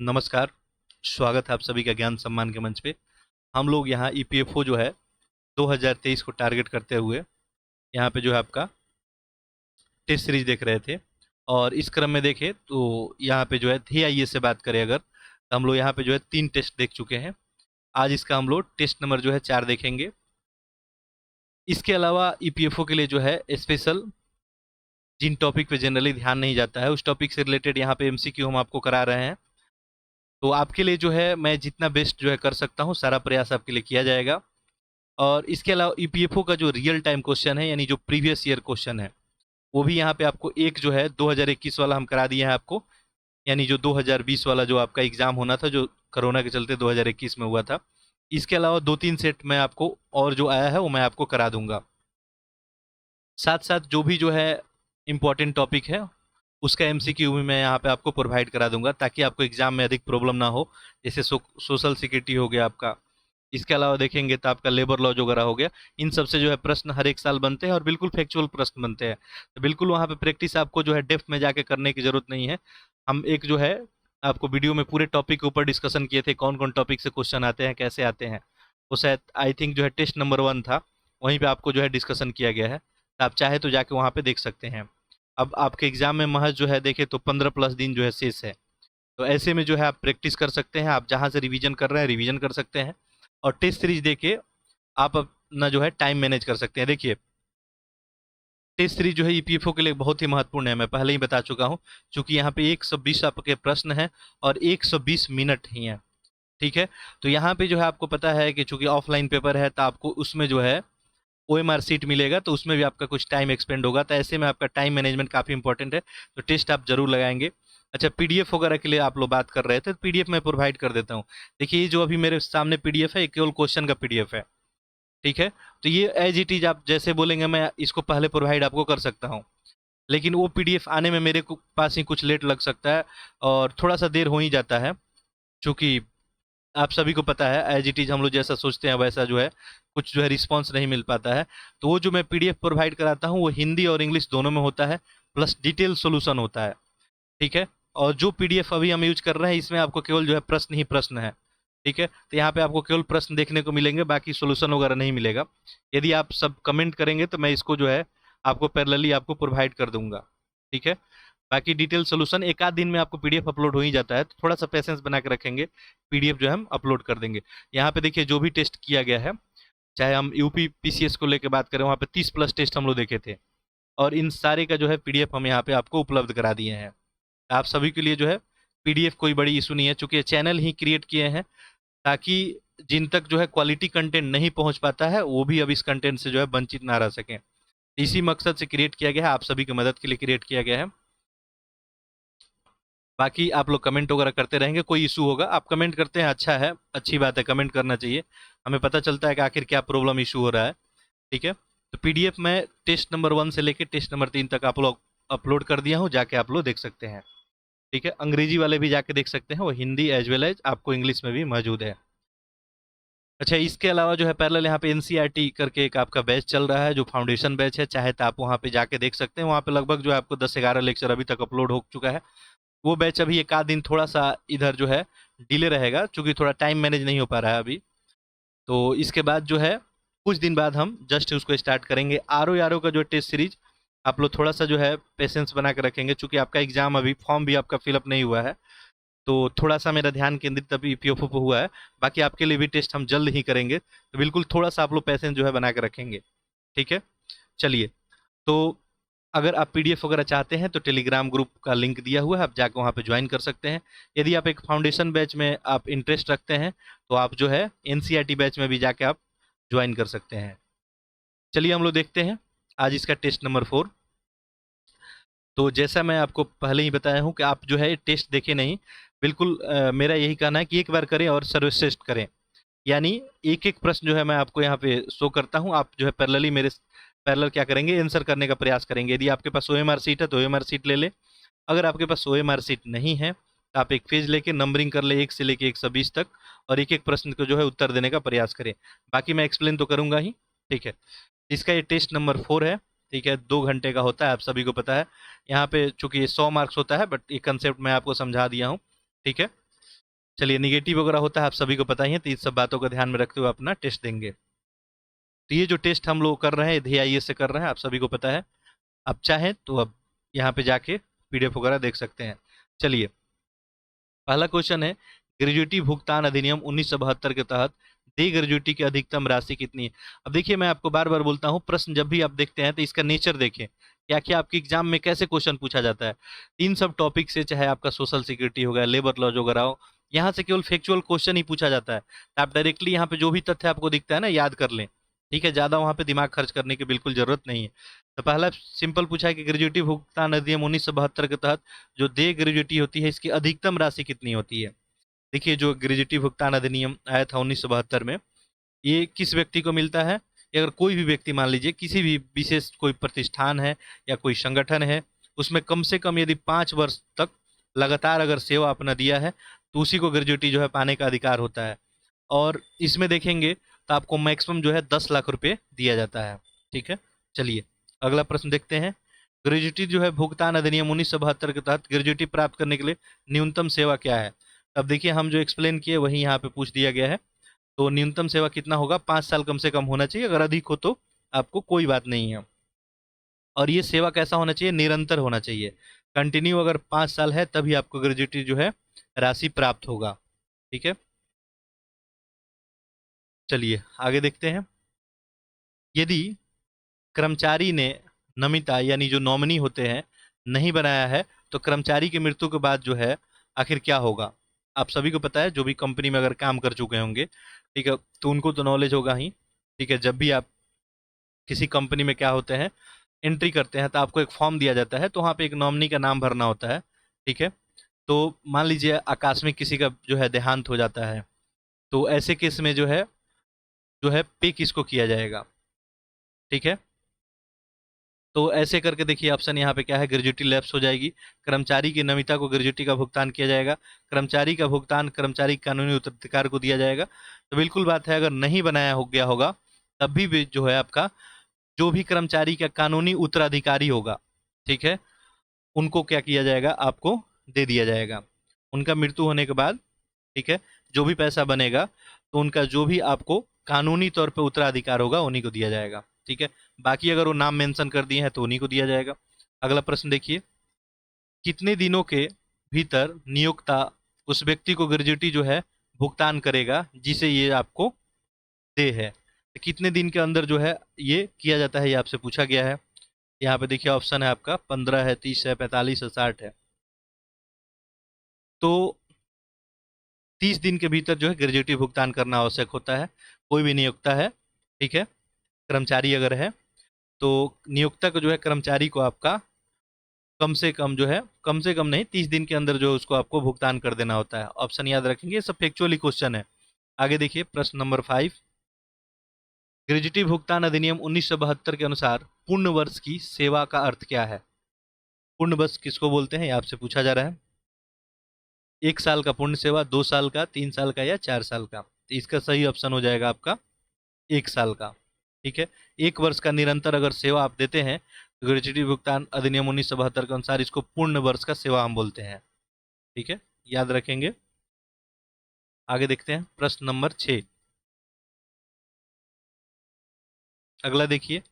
नमस्कार, स्वागत है आप सभी का ज्ञान सम्मान के मंच पे। हम लोग यहाँ ईपीएफओ जो है 2023 को टारगेट करते हुए यहाँ पे जो है आपका टेस्ट सीरीज देख रहे थे। और इस क्रम में देखें तो यहाँ पे जो है आइए से बात करें अगर तो हम लोग यहाँ पे जो है 3 टेस्ट देख चुके हैं। आज इसका हम लोग टेस्ट नंबर जो है 4 देखेंगे। इसके अलावा ईपीएफओ के लिए जो है स्पेशल जिन टॉपिक पे जनरली ध्यान नहीं जाता है उस टॉपिक से रिलेटेड यहाँ पे एमसीक्यू हम आपको करा रहे हैं। तो आपके लिए जो है मैं जितना बेस्ट जो है कर सकता हूँ सारा प्रयास आपके लिए किया जाएगा। और इसके अलावा ईपीएफओ का जो रियल टाइम क्वेश्चन है यानी जो प्रीवियस ईयर क्वेश्चन है वो भी यहाँ पे आपको एक जो है 2021 वाला हम करा दिए हैं आपको। यानी जो 2020 वाला जो आपका एग्जाम होना था जो कोरोना के चलते 2021 में हुआ था। इसके अलावा 2-3 सेट मैं आपको और जो आया है वो मैं आपको करा दूंगा। साथ साथ जो भी जो है इम्पोर्टेंट टॉपिक है उसका एमसीक्यू भी मैं यहाँ पे आपको प्रोवाइड करा दूंगा ताकि आपको एग्जाम में अधिक प्रॉब्लम ना हो। जैसे सोशल सिक्योरिटी हो गया आपका। इसके अलावा देखेंगे तो आपका लेबर लॉ वगैरह हो गया। इन सब से जो है प्रश्न हर एक साल बनते हैं और बिल्कुल फैक्चुअल प्रश्न बनते हैं। तो बिल्कुल वहाँ पे प्रैक्टिस आपको जो है डेप्थ में जाके करने की ज़रूरत नहीं है। हम एक जो है आपको वीडियो में पूरे टॉपिक के ऊपर डिस्कशन किए थे कौन कौन टॉपिक से क्वेश्चन आते हैं कैसे आते हैं। वो शायद आई थिंक जो है टेस्ट नंबर 1 था। वहीं पे आपको जो है डिस्कशन किया गया है तो आप चाहे तो जाके वहाँ पे देख सकते हैं। अब आपके एग्जाम में महज जो है देखे तो 15+ दिन जो है शेष है। तो ऐसे में जो है आप प्रैक्टिस कर सकते हैं। आप जहाँ से रिवीजन कर रहे हैं रिवीजन कर सकते हैं। और टेस्ट सीरीज देके आप अपना जो है टाइम मैनेज कर सकते हैं। देखिए टेस्ट सीरीज जो है ईपीएफओ के लिए बहुत ही महत्वपूर्ण है। मैं पहले ही बता चुका हूँ क्योंकि यहाँ पे 120 आपके प्रश्न हैं और 120 मिनट ही हैं। ठीक है। तो यहाँ पे जो है आपको पता है कि चूंकि ऑफलाइन पेपर है तो आपको उसमें जो है ओएमआर सीट मिलेगा तो उसमें भी आपका कुछ टाइम एक्सपेंड होगा। तो ऐसे में आपका टाइम मैनेजमेंट काफ़ी इंपॉर्टेंट है। तो टेस्ट आप जरूर लगाएंगे। अच्छा पीडीएफ वगैरह के लिए आप लोग बात कर रहे थे तो पीडीएफ मैं प्रोवाइड कर देता हूँ। देखिए ये जो अभी मेरे सामने पीडीएफ है ये केवल क्वेश्चन का पीडीएफ है। ठीक है। तो ये एज इट इज आप जैसे बोलेंगे मैं इसको पहले प्रोवाइड आपको कर सकता हूँ। लेकिन वो पीडीएफ आने में मेरे पास ही कुछ लेट लग सकता है और थोड़ा सा देर हो ही जाता है। चूँकि आप सभी को पता है एज इट इज हम लोग जैसा सोचते हैं वैसा जो है कुछ जो है रिस्पॉन्स नहीं मिल पाता है। तो वो जो मैं पीडीएफ प्रोवाइड कराता हूँ वो हिंदी और इंग्लिश दोनों में होता है प्लस डिटेल सोल्यूशन होता है। ठीक है। और जो पीडीएफ अभी हम यूज कर रहे हैं इसमें आपको केवल जो है प्रश्न ही प्रश्न है। ठीक है। तो यहाँ पे आपको केवल प्रश्न देखने को मिलेंगे बाकी सोल्यूशन वगैरह नहीं मिलेगा। यदि आप सब कमेंट करेंगे तो मैं इसको जो है आपको पैरेलली आपको प्रोवाइड कर दूंगा। ठीक है। बाकी डिटेल सोल्यूशन एक आध दिन में आपको पीडीएफ अपलोड हो ही जाता है तो थोड़ा सा पेशेंस बना के रखेंगे। पीडीएफ जो है हम अपलोड कर देंगे। यहाँ पे देखिए जो भी टेस्ट किया गया है चाहे हम यूपी पीसीएस को लेकर बात करें वहाँ पे 30+ टेस्ट हम लोग देखे थे। और इन सारे का जो है पीडीएफ हम यहाँ पे आपको उपलब्ध करा दिए हैं। आप सभी के लिए जो है पीडीएफ कोई बड़ी इशू नहीं है चूंकि ये चैनल ही क्रिएट किए हैं ताकि जिन तक जो है क्वालिटी कंटेंट नहीं पहुंच पाता है वो भी अब इस कंटेंट से जो है वंचित ना रह सकें। इसी मकसद से क्रिएट किया गया है। आप सभी की मदद के लिए क्रिएट किया गया है। बाकी आप लोग कमेंट वगैरह करते रहेंगे कोई इशू होगा आप कमेंट करते हैं अच्छा है अच्छी बात है कमेंट करना चाहिए। हमें पता चलता है कि आखिर क्या प्रॉब्लम इशू हो रहा है। ठीक है। तो पीडीएफ मैं टेस्ट नंबर 1 से लेकर टेस्ट नंबर 3 तक आप लोग अपलोड कर दिया हूँ जाके आप लोग देख सकते हैं। ठीक है। अंग्रेजी वाले भी जाके देख सकते हैं वो हिंदी एज वेल एज आपको इंग्लिश में भी मौजूद है। अच्छा इसके अलावा जो है पैरेलल यहाँ पे एनसीईआरटी करके एक आपका बैच चल रहा है जो फाउंडेशन बैच है चाहे तो आप वहाँ पे जाके देख सकते हैं। वहाँ पे लगभग जो है आपको 10-11 लेक्चर अभी तक अपलोड हो चुका है। वो बैच अभी एक आध दिन थोड़ा सा इधर जो है डिले रहेगा क्योंकि थोड़ा टाइम मैनेज नहीं हो पा रहा है अभी। तो इसके बाद जो है कुछ दिन बाद हम जस्ट उसको स्टार्ट करेंगे। आर ओ का जो टेस्ट सीरीज आप लोग थोड़ा सा जो है पेशेंस बना के रखेंगे चूंकि आपका एग्जाम अभी फॉर्म भी आपका फिलअप नहीं हुआ है। तो थोड़ा सा मेरा ध्यान केंद्रित अभी ईपीएफओ पे हुआ है। बाकी आपके लिए भी टेस्ट हम जल्द ही करेंगे तो बिल्कुल थोड़ा सा आप लोग पेशेंस जो है बना के रखेंगे। ठीक है। चलिए तो अगर आप पीडीएफ वगैरह चाहते हैं तो टेलीग्राम ग्रुप का लिंक दिया हुआ है आप जाकर वहाँ पे ज्वाइन कर सकते हैं। यदि आप एक फाउंडेशन बैच में आप इंटरेस्ट रखते हैं तो आप जो है एनसीईआरटी बैच में भी जाके आप ज्वाइन कर सकते हैं। चलिए हम लोग देखते हैं आज इसका टेस्ट नंबर 4। तो जैसा मैं आपको पहले ही बताया हूँ कि आप जो है टेस्ट देखें नहीं। बिल्कुल मेरा यही कहना है कि एक बार करें और सर्वश्रेष्ठ करें। यानी एक एक प्रश्न जो है मैं आपको यहाँ पे शो करता हूँ आप जो है पैरेलली मेरे पैरेलल क्या करेंगे आंसर करने का प्रयास करेंगे। यदि आपके पास ओएमआर सीट है तो ओएमआर सीट ले ले। अगर आपके पास ओएमआर सीट नहीं है तो आप एक पेज लेके नंबरिंग कर ले 1 से लेके 120 तक और एक एक प्रश्न को जो है उत्तर देने का प्रयास करें। बाकी मैं एक्सप्लेन तो करूंगा ही। ठीक है। इसका ये टेस्ट नंबर 4 है। ठीक है। 2 घंटे का होता है आप सभी को पता है। यहाँ पे चूंकि ये 100 मार्क्स होता है बट ये कंसेप्ट मैं आपको समझा दिया हूँ। ठीक है। चलिए, निगेटिव वगैरह होता है आप सभी को पता ही है, तो इस सब बातों का ध्यान में रखते हुए अपना टेस्ट देंगे। तो ये जो टेस्ट हम लोग कर रहे हैं DIS से कर रहे हैं, आप सभी को पता है। आप चाहें तो अब यहाँ पे जाके PDF वगैरह देख सकते हैं। चलिए, पहला क्वेश्चन है, ग्रेजुएटी भुगतान अधिनियम 1972 के तहत देय ग्रेजुएटी की अधिकतम राशि कितनी है। अब देखिए, मैं आपको बार बार बोलता हूँ, प्रश्न जब भी आप देखते हैं तो इसका नेचर देखें, क्या क्या आपके एग्जाम में कैसे क्वेश्चन पूछा जाता है। इन सब टॉपिक से, चाहे आपका सोशल सिक्योरिटी हो गया, लेबर लॉ वगैरह हो, यहाँ से केवल फैक्चुअल क्वेश्चन ही पूछा जाता है। तो आप डायरेक्टली यहाँ पे जो भी तथ्य आपको दिखता है ना, याद कर लें। ठीक है, ज़्यादा वहाँ पे दिमाग खर्च करने की बिल्कुल जरूरत नहीं है। तो पहला सिंपल पूछा है कि ग्रेजुएटी भुगतान अधिनियम 1972 के तहत जो देय ग्रेजुएटी होती है, इसकी अधिकतम राशि कितनी होती है। देखिए, जो ग्रेजुएटी भुगतान अधिनियम आया था 1972 में, ये किस व्यक्ति को मिलता है। अगर कोई भी व्यक्ति, मान लीजिए किसी भी विशेष कोई प्रतिष्ठान है या कोई संगठन है, उसमें कम से कम यदि 5 वर्ष तक लगातार अगर सेवा अपना दिया है, तो उसी को ग्रेजुएटी जो है पाने का अधिकार होता है। और इसमें देखेंगे तो आपको मैक्सिमम जो है 10 लाख रुपए दिया जाता है। ठीक है, चलिए अगला प्रश्न देखते हैं। ग्रेजुएटी जो है भुगतान अधिनियम 1972 के तहत ग्रेजुएटी प्राप्त करने के लिए न्यूनतम सेवा क्या है। अब देखिए, हम जो एक्सप्लेन किए वही यहाँ पे पूछ दिया गया है। तो न्यूनतम सेवा कितना होगा, 5 साल कम से कम होना चाहिए, अगर अधिक हो तो आपको कोई बात नहीं है। और ये सेवा कैसा होना चाहिए, निरंतर होना चाहिए। कंटिन्यू अगर 5 साल है तभी आपको ग्रेजुएटी जो है राशि प्राप्त होगा। ठीक है, चलिए आगे देखते हैं। यदि कर्मचारी ने नमिता यानी जो नॉमिनी होते हैं नहीं बनाया है, तो कर्मचारी की मृत्यु के बाद जो है आखिर क्या होगा। आप सभी को पता है, जो भी कंपनी में अगर काम कर चुके होंगे, ठीक है, तो उनको तो नॉलेज होगा ही। ठीक है, जब भी आप किसी कंपनी में क्या होते हैं, एंट्री करते हैं, तो आपको एक फॉर्म दिया जाता है, तो वहाँ पे एक नॉमिनी का नाम भरना होता है। ठीक है, तो मान लीजिए आकस्मिक किसी का जो है देहांत हो जाता है, तो ऐसे केस में जो है पे किसको किया जाएगा। ठीक है, तो ऐसे करके देखिए, ऑप्शन यहाँ पे क्या है, ग्रेजुएटी लैप्स हो जाएगी। कर्मचारी की नमिता को ग्रेजुएटी का भुगतान किया जाएगा। कर्मचारी का भुगतान कर्मचारी के कानूनी उत्तराधिकार को दिया जाएगा। तो बिल्कुल बात है, अगर नहीं बनाया हो गया होगा तब भी जो है आपका जो भी कर्मचारी का कानूनी उत्तराधिकारी होगा, ठीक है, उनको क्या किया जाएगा, आपको दे दिया जाएगा उनका मृत्यु होने के बाद। ठीक है, जो भी पैसा बनेगा तो उनका जो भी आपको कानूनी तौर पे उत्तराधिकार होगा उन्हीं को दिया जाएगा। ठीक है, बाकी अगर वो नाम मेंशन कर दिए हैं तो उन्हीं को दिया जाएगा। अगला प्रश्न देखिए, कितने दिनों के भीतर नियोक्ता उस व्यक्ति को ग्रेजुएटी जो है भुगतान करेगा जिसे ये आपको दे है। तो कितने दिन के अंदर जो है ये किया जाता है, ये आपसे पूछा गया है। यहाँ पे देखिए, ऑप्शन है आपका 15 है, 30 है, 45 है, 60 है। तो 30 दिन के भीतर जो है ग्रेजुएटी भुगतान करना आवश्यक होता है, कोई भी नियोक्ता है। ठीक है, कर्मचारी अगर है तो नियोक्ता को जो है कर्मचारी को आपका कम से कम जो है, कम से कम नहीं, 30 दिन के अंदर जो है उसको आपको भुगतान कर देना होता है। ऑप्शन याद रखेंगे, ये सब फैक्चुअली क्वेश्चन है। आगे देखिए, प्रश्न नंबर 5, ग्रेजुएटी भुगतान अधिनियम 1972 के अनुसार पूर्ण वर्ष की सेवा का अर्थ क्या है। पूर्ण वर्ष किसको बोलते हैं, ये आपसे पूछा जा रहा है। 1 साल का पूर्ण सेवा, 2 साल का, 3 साल का या 4 साल का। तो इसका सही ऑप्शन हो जाएगा आपका 1 साल का। ठीक है, 1 वर्ष का निरंतर अगर सेवा आप देते हैं तो ग्रेजुएटी भुगतान अधिनियम 1972 के अनुसार इसको पूर्ण वर्ष का सेवा हम बोलते हैं। ठीक है, याद रखेंगे। आगे देखते हैं, प्रश्न नंबर 6। अगला देखिए,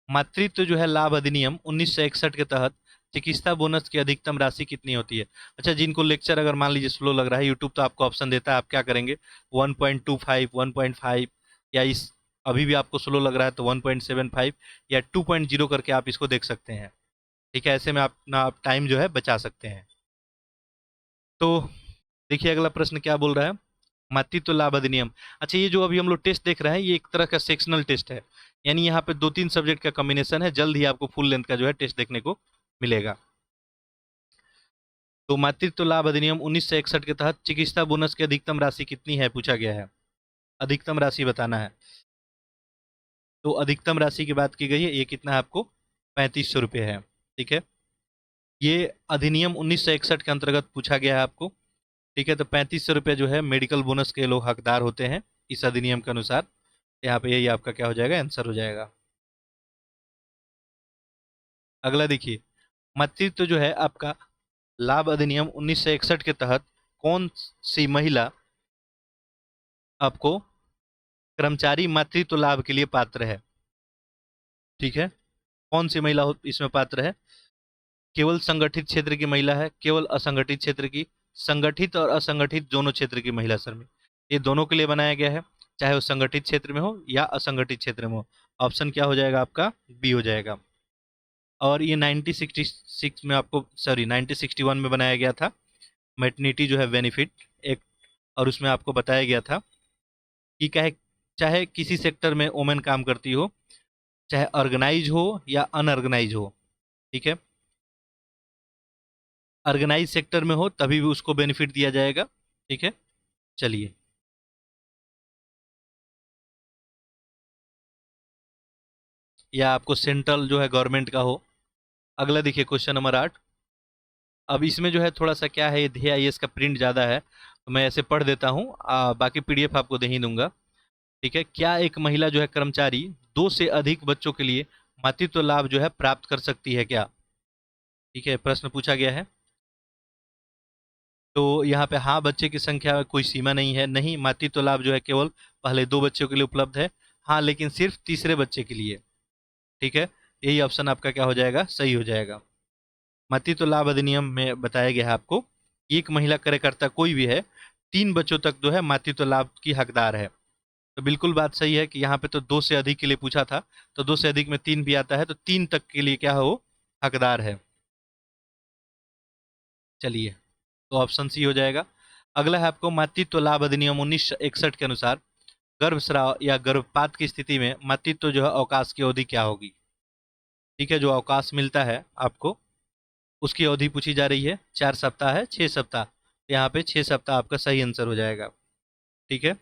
मातृत्व जो है लाभ अधिनियम 1961 के तहत चिकित्सा बोनस की अधिकतम राशि कितनी होती है। अच्छा, जिनको लेक्चर अगर मान लीजिए स्लो लग रहा है, यूट्यूब तो आपको ऑप्शन देता है, आप क्या करेंगे, 1.25, 1.5, या इस अभी भी आपको स्लो लग रहा है तो 1.75 या 2.0 करके आप इसको देख सकते हैं। ठीक है, ऐसे में आप टाइम जो है बचा सकते हैं। तो देखिए, अगला प्रश्न क्या बोल रहा है, मातृत्व लाभ अधिनियम। अच्छा, ये जो अभी हम लोग टेस्ट देख रहे हैं, ये एक तरह का सेक्शनल टेस्ट है, यानी यहाँ पे 2-3 सब्जेक्ट का कॉम्बिनेशन है। जल्द ही आपको फुल लेंथ का जो है टेस्ट देखने को मिलेगा। तो मातृत्व लाभ अधिनियम 1961 के तहत चिकित्सा बोनस की अधिकतम राशि कितनी है, पूछा गया है। अधिकतम राशि बताना है। तो अधिकतम राशि की बात की गई है, ये कितना है आपको, 3500 रुपये है। ठीक है, ये अधिनियम 1961 के अंतर्गत पूछा गया है आपको। ठीक है, तो 3500 रुपये जो है मेडिकल बोनस के लोग हकदार होते हैं इस अधिनियम के अनुसार। यहाँ पे यही आपका क्या हो जाएगा, आंसर हो जाएगा। अगला देखिए, मातृत्व जो है आपका लाभ अधिनियम 1961 के तहत कौन सी महिला आपको कर्मचारी मातृत्व लाभ के लिए पात्र है? ठीक है, कौन सी महिला इसमें पात्र है? केवल संगठित क्षेत्र की महिला है, केवल असंगठित क्षेत्र की, संगठित और असंगठित दोनों क्षेत्र की महिला सर में, ये दोनों के लिए बनाया गया है, चाहे वो संगठित क्षेत्र में हो या असंगठित क्षेत्र में हो। ऑप्शन क्या हो जाएगा आपका? बी हो जाएगा। और ये 1966 में आपको, सॉरी 1961 में बनाया गया था, मैटरनिटी जो है बेनिफिट एक्ट। और उसमें आपको बताया गया था कि चाहे किसी सेक्टर में वोमेन काम करती हो, चाहे ऑर्गेनाइज हो या अनऑर्गेनाइज हो, ठीक है, ऑर्गेनाइज सेक्टर में हो तभी भी उसको बेनिफिट दिया जाएगा। ठीक है, चलिए, या आपको सेंट्रल जो है गवर्नमेंट का हो। अगला देखिए क्वेश्चन नंबर 8। अब इसमें जो है थोड़ा सा क्या है, ये DIS का प्रिंट ज़्यादा है तो मैं ऐसे पढ़ देता हूँ, बाकी PDF आपको दे ही दूंगा। ठीक है, क्या एक महिला जो है कर्मचारी 2 से अधिक बच्चों के लिए मातृत्व लाभ जो है प्राप्त कर सकती है क्या? ठीक है, प्रश्न पूछा गया है। तो यहाँ पे हाँ, बच्चे की संख्या में कोई सीमा नहीं है, नहीं, मातृत्व लाभ जो है केवल पहले 2 बच्चों के लिए उपलब्ध है, हाँ लेकिन सिर्फ तीसरे बच्चे के लिए। ठीक है, यही ऑप्शन आपका क्या हो जाएगा? सही हो जाएगा। मातृत्व लाभ अधिनियम में बताया गया है आपको, एक महिला कार्यकर्ता कोई भी है 3 बच्चों तक जो है मातृत्व लाभ की हकदार है। तो बिल्कुल बात सही है कि यहाँ पे तो 2 से अधिक के लिए पूछा था, तो 2 से अधिक में 3 भी आता है, तो 3 तक के लिए क्या हो, हकदार है। चलिए, तो ऑप्शन सी हो जाएगा। अगला है आपको, मातृत्व लाभ अधिनियम 1961 के अनुसार गर्भस्राव या गर्भपात की स्थिति में मातृत्व जो है अवकाश की अवधि क्या होगी? ठीक है, जो अवकाश मिलता है आपको उसकी अवधि पूछी जा रही है, 4 सप्ताह है, 6 सप्ताह। यहाँ पे 6 सप्ताह आपका सही आंसर हो जाएगा। ठीक है,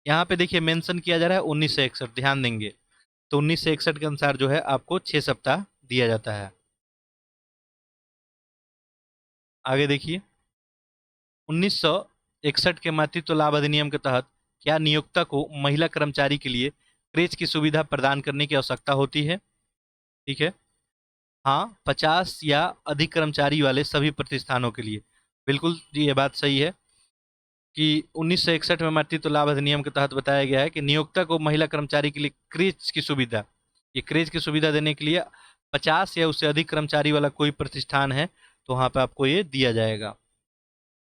यहाँ पे देखिए मेंशन किया जा रहा है 1961, ध्यान देंगे, तो 1961 के अनुसार जो है आपको 6 सप्ताह दिया जाता है। आगे देखिए, 1961 के मातृत्व लाभ अधिनियम के तहत क्या नियोक्ता को महिला कर्मचारी के लिए क्रेच की सुविधा प्रदान करने की आवश्यकता होती है? ठीक है, हाँ, 50 या अधिक कर्मचारी वाले सभी प्रतिष्ठानों के लिए। बिल्कुल जी, ये बात सही है कि 1961 में मातृत्व लाभ अधिनियम के तहत बताया गया है कि नियोक्ता को महिला कर्मचारी के लिए क्रेच की सुविधा, ये क्रेच की सुविधा देने के लिए 50 या उससे अधिक कर्मचारी वाला कोई प्रतिष्ठान है तो वहाँ पे आपको ये दिया जाएगा।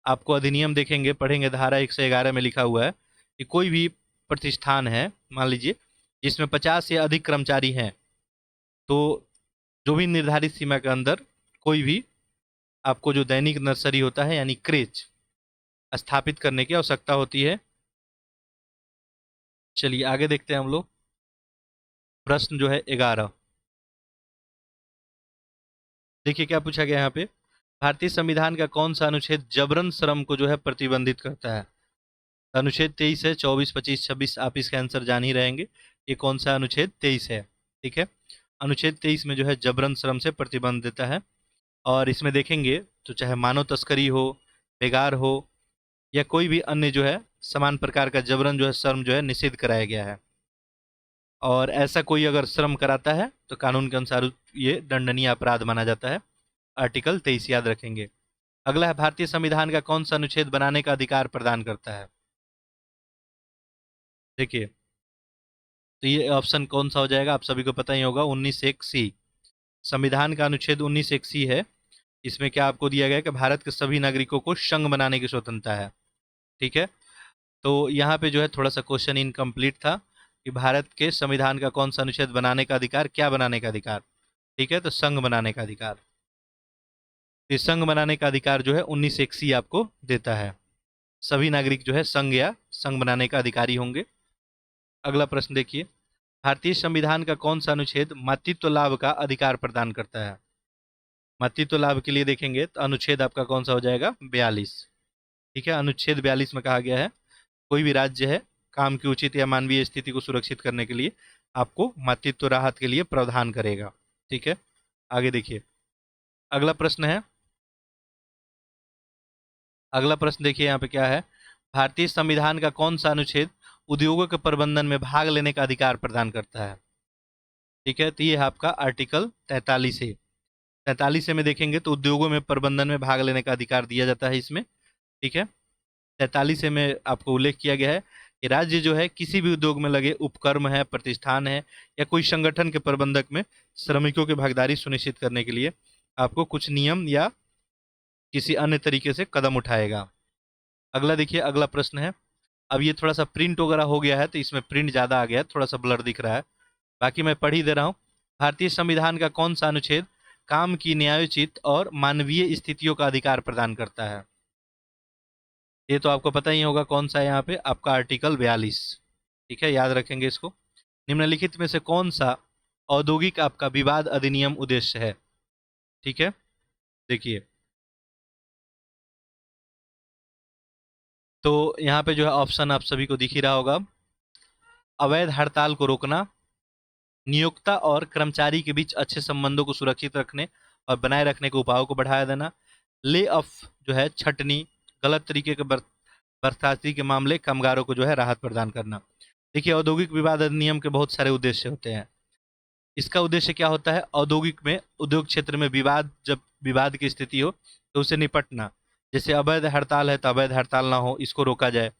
आपको अधिनियम देखेंगे, पढ़ेंगे, धारा 111 में लिखा हुआ है कि कोई भी प्रतिष्ठान है, मान लीजिए, जिसमें 50 या अधिक कर्मचारी हैं, तो जो भी निर्धारित सीमा के अंदर कोई भी आपको जो दैनिक नर्सरी होता है यानी क्रेच स्थापित करने की आवश्यकता होती है। चलिए आगे देखते हैं हम लोग। प्रश्न जो है 11, देखिए क्या पूछा गया यहाँ पे, भारतीय संविधान का कौन सा अनुच्छेद जबरन श्रम को जो है प्रतिबंधित करता है? अनुच्छेद 23 है, 24, 25, 26, आप इसका आंसर जान ही रहेंगे। ये कौन सा अनुच्छेद? 23 है। ठीक है, अनुच्छेद 23 में जो है जबरन श्रम से प्रतिबंध देता है। और इसमें देखेंगे तो चाहे मानव तस्करी हो, बेगार हो, या कोई भी अन्य जो है समान प्रकार का जबरन जो है श्रम जो है निषिद्ध कराया गया है। और ऐसा कोई अगर श्रम कराता है तो कानून के अनुसार ये दंडनीय अपराध माना जाता है। आर्टिकल 23 याद रखेंगे। अगला है, भारतीय संविधान का कौन सा अनुच्छेद बनाने का अधिकार प्रदान करता है? देखिए, तो ये ऑप्शन कौन सा हो जाएगा? आप सभी को पता ही होगा, 19(1)(c। संविधान का अनुच्छेद 19(1)(c है। इसमें क्या आपको दिया गया है कि भारत के सभी नागरिकों को संघ बनाने की स्वतंत्रता है। ठीक है, तो यहाँ पे जो है थोड़ा सा क्वेश्चन इनकम्प्लीट था कि भारत के संविधान का कौन सा अनुच्छेद बनाने का अधिकार, क्या बनाने का अधिकार? ठीक है, तो संघ बनाने का अधिकार। तो संघ बनाने का अधिकार जो है 19(1)(c आपको देता है। सभी नागरिक जो है संघ या संघ बनाने का अधिकारी होंगे। अगला प्रश्न देखिए, भारतीय संविधान का कौन सा अनुच्छेद मातृत्व लाभ का अधिकार प्रदान करता है? मातृत्व लाभ के लिए देखेंगे तो अनुच्छेद आपका कौन सा हो जाएगा? 42। ठीक है, अनुच्छेद 42 में कहा गया है कोई भी राज्य है काम की उचित या मानवीय स्थिति को सुरक्षित करने के लिए आपको मातृत्व राहत के लिए प्रावधान करेगा। ठीक है, आगे देखिए, अगला प्रश्न है, अगला प्रश्न देखिए यहाँ पे क्या है, भारतीय संविधान का कौन सा अनुच्छेद उद्योगों के प्रबंधन में भाग लेने का अधिकार प्रदान करता है? ठीक है, तो ये है आपका आर्टिकल 43 है। 43 में देखेंगे तो उद्योगों में प्रबंधन में भाग लेने का अधिकार दिया जाता है इसमें। ठीक है। 43 में आपको उल्लेख किया गया है कि राज्य जो है किसी भी उद्योग में लगे उपक्रम है, प्रतिष्ठान है या कोई संगठन के प्रबंधक में श्रमिकों की भागीदारी सुनिश्चित करने के लिए आपको कुछ नियम या किसी अन्य तरीके से कदम उठाएगा। अगला देखिए, अगला प्रश्न है। अब ये थोड़ा सा प्रिंट वगैरह हो गया है तो इसमें प्रिंट ज़्यादा आ गया है, थोड़ा सा ब्लर दिख रहा है, बाकी मैं पढ़ ही दे रहा हूँ। भारतीय संविधान का कौन सा अनुच्छेद काम की न्यायोचित और मानवीय स्थितियों का अधिकार प्रदान करता है? ये तो आपको पता ही होगा कौन सा है, यहाँ पे आपका आर्टिकल 42। ठीक है, याद रखेंगे इसको। निम्नलिखित में से कौन सा औद्योगिक आपका विवाद अधिनियम उद्देश्य है? ठीक है, देखिए, तो यहाँ पे जो है ऑप्शन आप सभी को दिख ही रहा होगा। अवैध हड़ताल को रोकना, नियोक्ता और कर्मचारी के बीच अच्छे संबंधों को सुरक्षित रखने और बनाए रखने के उपायों को बढ़ावा देना, ले ऑफ जो है छटनी, गलत तरीके के बर्खास्ती के मामले कामगारों को जो है राहत प्रदान करना। देखिए, औद्योगिक विवाद अधिनियम के बहुत सारे उद्देश्य होते हैं। इसका उद्देश्य क्या होता है? औद्योगिक में, उद्योग क्षेत्र में विवाद, जब विवाद की स्थिति हो तो उसे निपटना। जैसे अवैध हड़ताल है तो अवैध हड़ताल ना हो, इसको रोका जाए।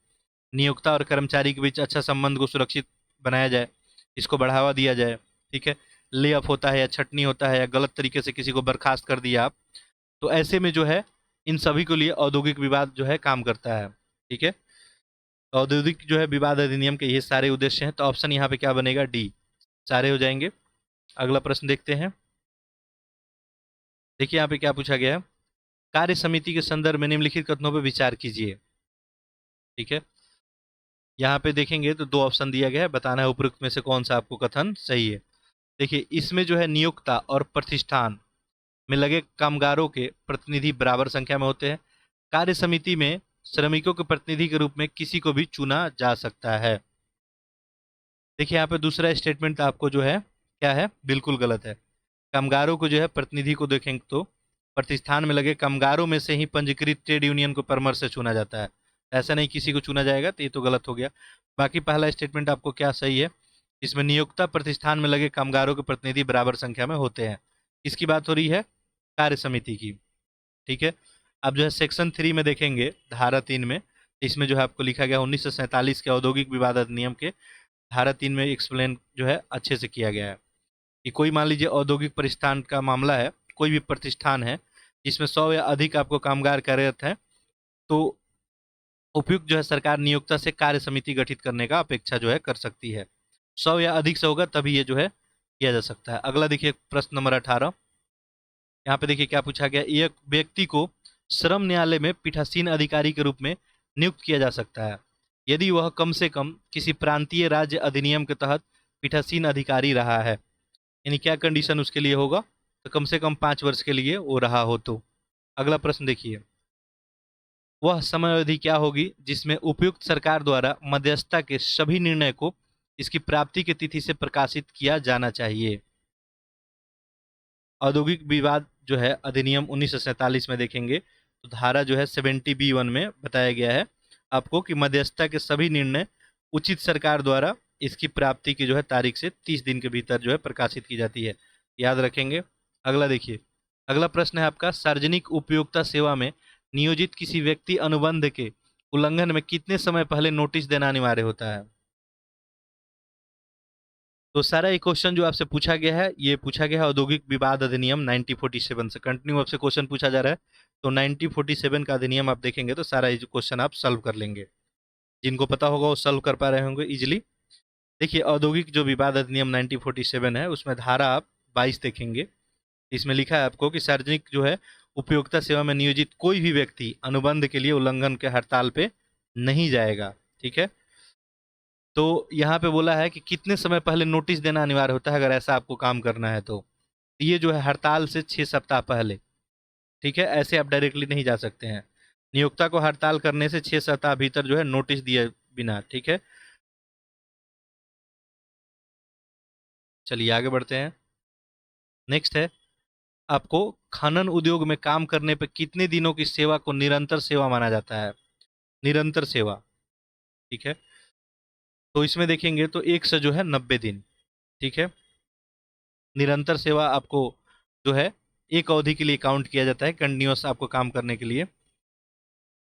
नियोक्ता और कर्मचारी के बीच अच्छा संबंध को सुरक्षित बनाया जाए, इसको बढ़ावा दिया जाए। ठीक है, ले ऑफ होता है या छटनी होता है या गलत तरीके से किसी को बर्खास्त कर दिया आप, तो ऐसे में जो है इन सभी के लिए औद्योगिक विवाद जो है काम करता है। ठीक है, औद्योगिक जो है विवाद अधिनियम के ये सारे उद्देश्य हैं, तो ऑप्शन यहाँ पे क्या बनेगा? डी, सारे हो जाएंगे। अगला प्रश्न देखते हैं। देखिए यहाँ पे क्या पूछा गया है। कार्य समिति के संदर्भ में निम्नलिखित कथनों पर विचार कीजिए। ठीक है, यहाँ पे देखेंगे तो दो ऑप्शन दिया गया है, बताना है उपरोक्त में से कौन सा आपको कथन सही है। देखिए, इसमें जो है नियोक्ता और प्रतिष्ठान में लगे कामगारों के प्रतिनिधि बराबर संख्या में होते हैं। कार्य समिति में श्रमिकों के प्रतिनिधि के रूप में किसी को भी चुना जा सकता है। देखिए, यहाँ पे दूसरा स्टेटमेंट आपको जो है क्या है, बिल्कुल गलत है। कामगारों को जो है प्रतिनिधि को देखेंगे तो प्रतिष्ठान में लगे कामगारों में से ही पंजीकृत ट्रेड यूनियन को परामर्श से चुना जाता है, ऐसा नहीं किसी को चुना जाएगा, तो ये तो गलत हो गया। बाकी पहला स्टेटमेंट आपको क्या सही है? इसमें नियोक्ता प्रतिष्ठान में लगे कामगारों के प्रतिनिधि बराबर संख्या में होते हैं। इसकी बात हो रही है कार्य समिति की। ठीक है, अब जो है सेक्शन 3 में देखेंगे, धारा 3 में, इसमें जो है आपको लिखा गया 1947 के औद्योगिक विवाद अधिनियम के धारा 3 में एक्सप्लेन जो है अच्छे से किया गया है कि कोई मान लीजिए औद्योगिक प्रतिष्ठान का मामला है, कोई भी प्रतिष्ठान है जिसमें 100 या अधिक आपको कामगार कार्यरत हैं, तो उपयुक्त जो है सरकार नियोक्ता से कार्य समिति गठित करने का अपेक्षा जो है कर सकती है। 100 या अधिक से होगा तभी ये जो है किया जा सकता है। अगला देखिए, प्रश्न नंबर 18। यहाँ पे देखिए क्या पूछा गया। एक व्यक्ति को श्रम न्यायालय में पीठासीन अधिकारी के रूप में नियुक्त किया जा सकता है यदि वह कम से कम किसी प्रांतीय राज्य अधिनियम के तहत पीठासीन अधिकारी रहा है। यानी क्या कंडीशन उसके लिए होगा? तो कम से कम 5 वर्ष के लिए वो रहा हो तो। अगला प्रश्न देखिए, वह समय अवधि क्या होगी जिसमें उपयुक्त सरकार द्वारा मध्यस्थता के सभी निर्णय को इसकी प्राप्ति की तिथि से प्रकाशित किया जाना चाहिए? औद्योगिक विवाद जो है अधिनियम 1947 में देखेंगे तो धारा जो है 70B1 में बताया गया है आपको कि मध्यस्थता के सभी निर्णय उचित सरकार द्वारा इसकी प्राप्ति की जो है तारीख से 30 दिन के भीतर जो है प्रकाशित की जाती है, याद रखेंगे। अगला देखिए, अगला प्रश्न है आपका, सार्वजनिक उपयोगिता सेवा में नियोजित किसी व्यक्ति अनुबंध के उल्लंघन में कितने समय पहले नोटिस देना अनिवार्य होता है? तो सारा ये क्वेश्चन जो आपसे पूछा गया है, ये पूछा गया है औद्योगिक विवाद अधिनियम 1947 से। कंटिन्यू आपसे क्वेश्चन पूछा जा रहा है, तो 1947 का अधिनियम आप देखेंगे तो सारा ये क्वेश्चन आप सॉल्व कर लेंगे। जिनको पता होगा वो सॉल्व कर पा रहे होंगे इजिली। देखिए, औद्योगिक जो विवाद अधिनियम 1947 है उसमें धारा आप 22 देखेंगे। इसमें लिखा है आपको कि सार्वजनिक जो है उपयोगिता सेवा में नियोजित कोई भी व्यक्ति अनुबंध के लिए उल्लंघन के हड़ताल पे नहीं जाएगा। ठीक है, तो यहाँ पे बोला है कि कितने समय पहले नोटिस देना अनिवार्य होता है अगर ऐसा आपको काम करना है तो ये जो है हड़ताल से 6 सप्ताह पहले। ठीक है, ऐसे आप डायरेक्टली नहीं जा सकते हैं, नियोक्ता को हड़ताल करने से 6 सप्ताह भीतर जो है नोटिस दिए बिना। ठीक है, चलिए आगे बढ़ते हैं। नेक्स्ट है आपको, खनन उद्योग में काम करने पर कितने दिनों की सेवा को निरंतर सेवा माना जाता है? निरंतर सेवा। ठीक है, तो इसमें देखेंगे तो 1 से जो है 90 दिन। ठीक है, निरंतर सेवा आपको जो है एक अवधि के लिए काउंट किया जाता है, कंटिन्यूअस आपको काम करने के लिए।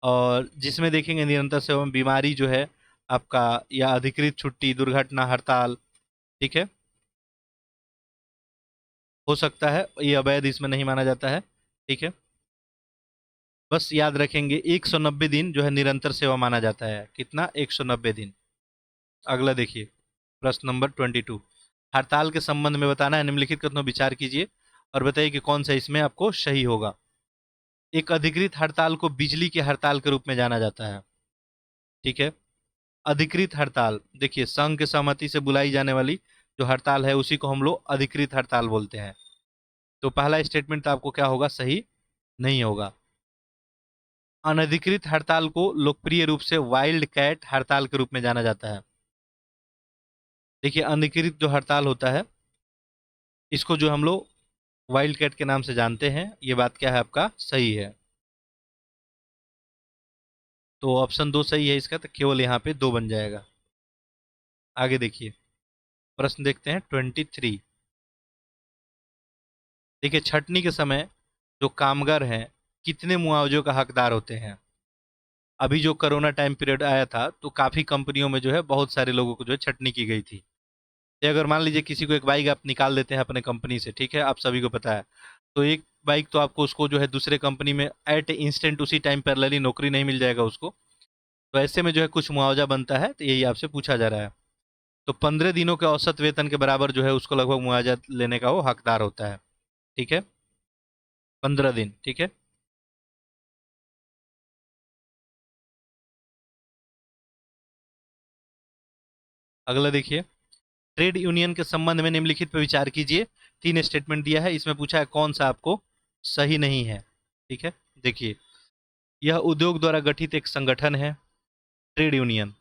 और जिसमें देखेंगे निरंतर सेवा में बीमारी जो है आपका, या अधिकृत छुट्टी, दुर्घटना, हड़ताल, ठीक है, हो सकता है, ये अवैध इसमें नहीं माना जाता है, ठीक है। बस याद रखेंगे 190 दिन जो है निरंतर सेवा माना जाता है। कितना? 190 दिन। अगला देखिए, प्रश्न नंबर 22। हड़ताल के संबंध में बताना है, निम्नलिखित कथनों विचार कीजिए और बताइए कि कौन सा इसमें आपको सही होगा। एक अधिकृत हड़ताल को बिजली की हड़ताल के रूप में जाना जाता है, ठीक है। अधिकृत हड़ताल, देखिए संघ के सहमति से बुलाई जाने वाली जो हड़ताल है उसी को हम लोग अधिकृत हड़ताल बोलते हैं। तो पहला स्टेटमेंट तो आपको क्या होगा? सही नहीं होगा। अनधिकृत हड़ताल को लोकप्रिय रूप से वाइल्ड कैट हड़ताल के रूप में जाना जाता है। देखिए अनधिकृत जो हड़ताल होता है इसको जो हम लोग वाइल्ड कैट के नाम से जानते हैं, ये बात क्या है आपका? सही है। तो ऑप्शन 2 सही है इसका, तो केवल यहाँ पे 2 बन जाएगा। आगे देखिए, प्रश्न देखते हैं 23। देखिए छटनी के समय जो कामगार हैं कितने मुआवजे का हकदार होते हैं? अभी जो कोरोना टाइम पीरियड आया था तो काफ़ी कंपनियों में जो है बहुत सारे लोगों को जो है छटनी की गई थी। तो अगर मान लीजिए किसी को एक बाइक आप निकाल देते हैं अपने कंपनी से, ठीक है, आप सभी को पता है, तो एक बाइक तो आपको उसको जो है दूसरे कंपनी में एट इंस्टेंट उसी टाइम पैरेलली नौकरी नहीं मिल जाएगा उसको। तो ऐसे में जो है कुछ मुआवजा बनता है, तो यही आपसे पूछा जा रहा है। तो 15 दिनों के औसत वेतन के बराबर जो है उसको लगभग मुआवजा लेने का वो हकदार होता है, ठीक है। 15 दिन, ठीक है। अगला देखिए, ट्रेड यूनियन के संबंध में निम्नलिखित पर विचार कीजिए। 3 स्टेटमेंट दिया है, इसमें पूछा है कौन सा आपको सही नहीं है, ठीक है। देखिए, यह उद्योग द्वारा गठित एक संगठन है, ट्रेड यूनियन।